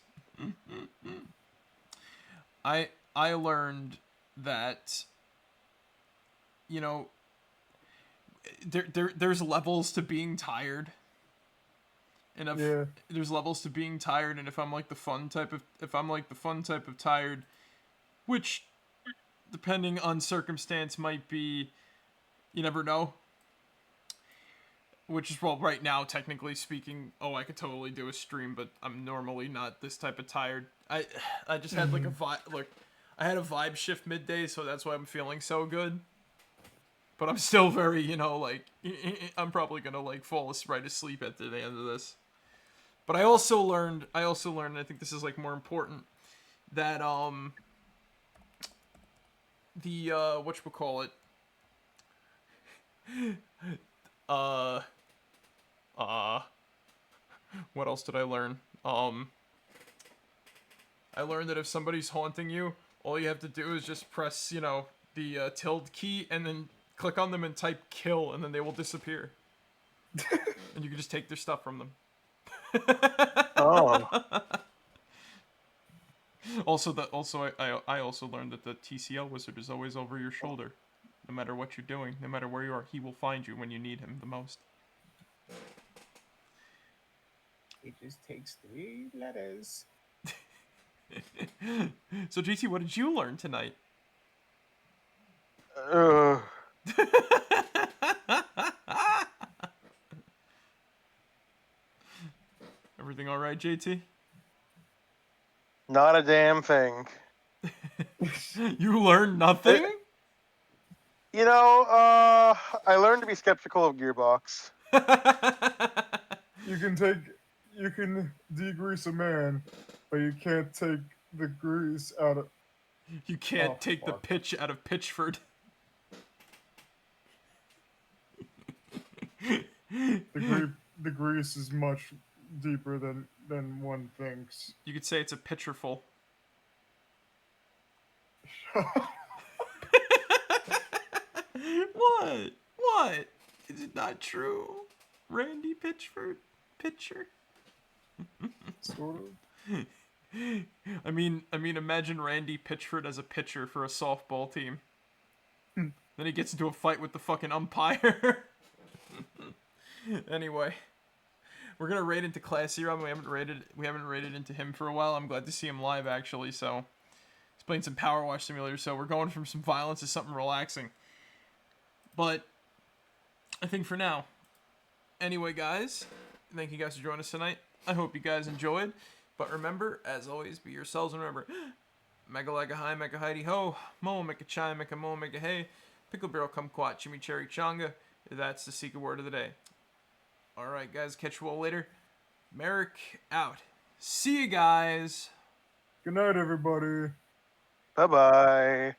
I learned that, you know, there's levels to being tired. And there's levels to being tired, and if I'm like the fun type of tired, which depending on circumstance might be, you never know. Which is, well, right now, technically speaking, I could totally do a stream, but I'm normally not this type of tired. I just had like a vibe, I had a vibe shift midday, so that's why I'm feeling so good. But I'm still very, you know, like, I'm probably gonna like fall right asleep at the end of this. But I also learned, and I think this is like more important, that the whatchamacallit, what else did I learn? I learned that if somebody's haunting you, all you have to do is just press, you know, the tilde key and then click on them and type kill, and then they will disappear. And you can just take their stuff from them. Oh. I also learned that the TCL wizard is always over your shoulder. No matter what you're doing, no matter where you are, he will find you when you need him the most. It just takes 3 letters. So GT, what did you learn tonight? Everything all right, JT? Not a damn thing. You learned nothing? You know, I learned to be skeptical of Gearbox. You can degrease a man, but you can't take the grease out of... You can't take the pitch out of Pitchford. The grease is much deeper than one thinks. You could say it's a pitcherful. What? What? Is it not true? Randy Pitchford? Pitcher? Sort of. I mean, imagine Randy Pitchford as a pitcher for a softball team. Then he gets into a fight with the fucking umpire. Anyway, we're gonna raid into Classy Rob. We haven't raided into him for a while. I'm glad to see him live actually. So he's playing some Power Wash Simulator. So we're going from some violence to something relaxing. But I think for now. Anyway, guys, thank you guys for joining us tonight. I hope you guys enjoyed. But remember, as always, be yourselves, and remember, mega like a high, mega hidey ho, mo make a chime, make a mo, make a hey, pickle barrel kumquat, chimichurri changa. That's the secret word of the day. Alright, guys, catch you all later. Marek out. See you guys. Good night, everybody. Bye-bye.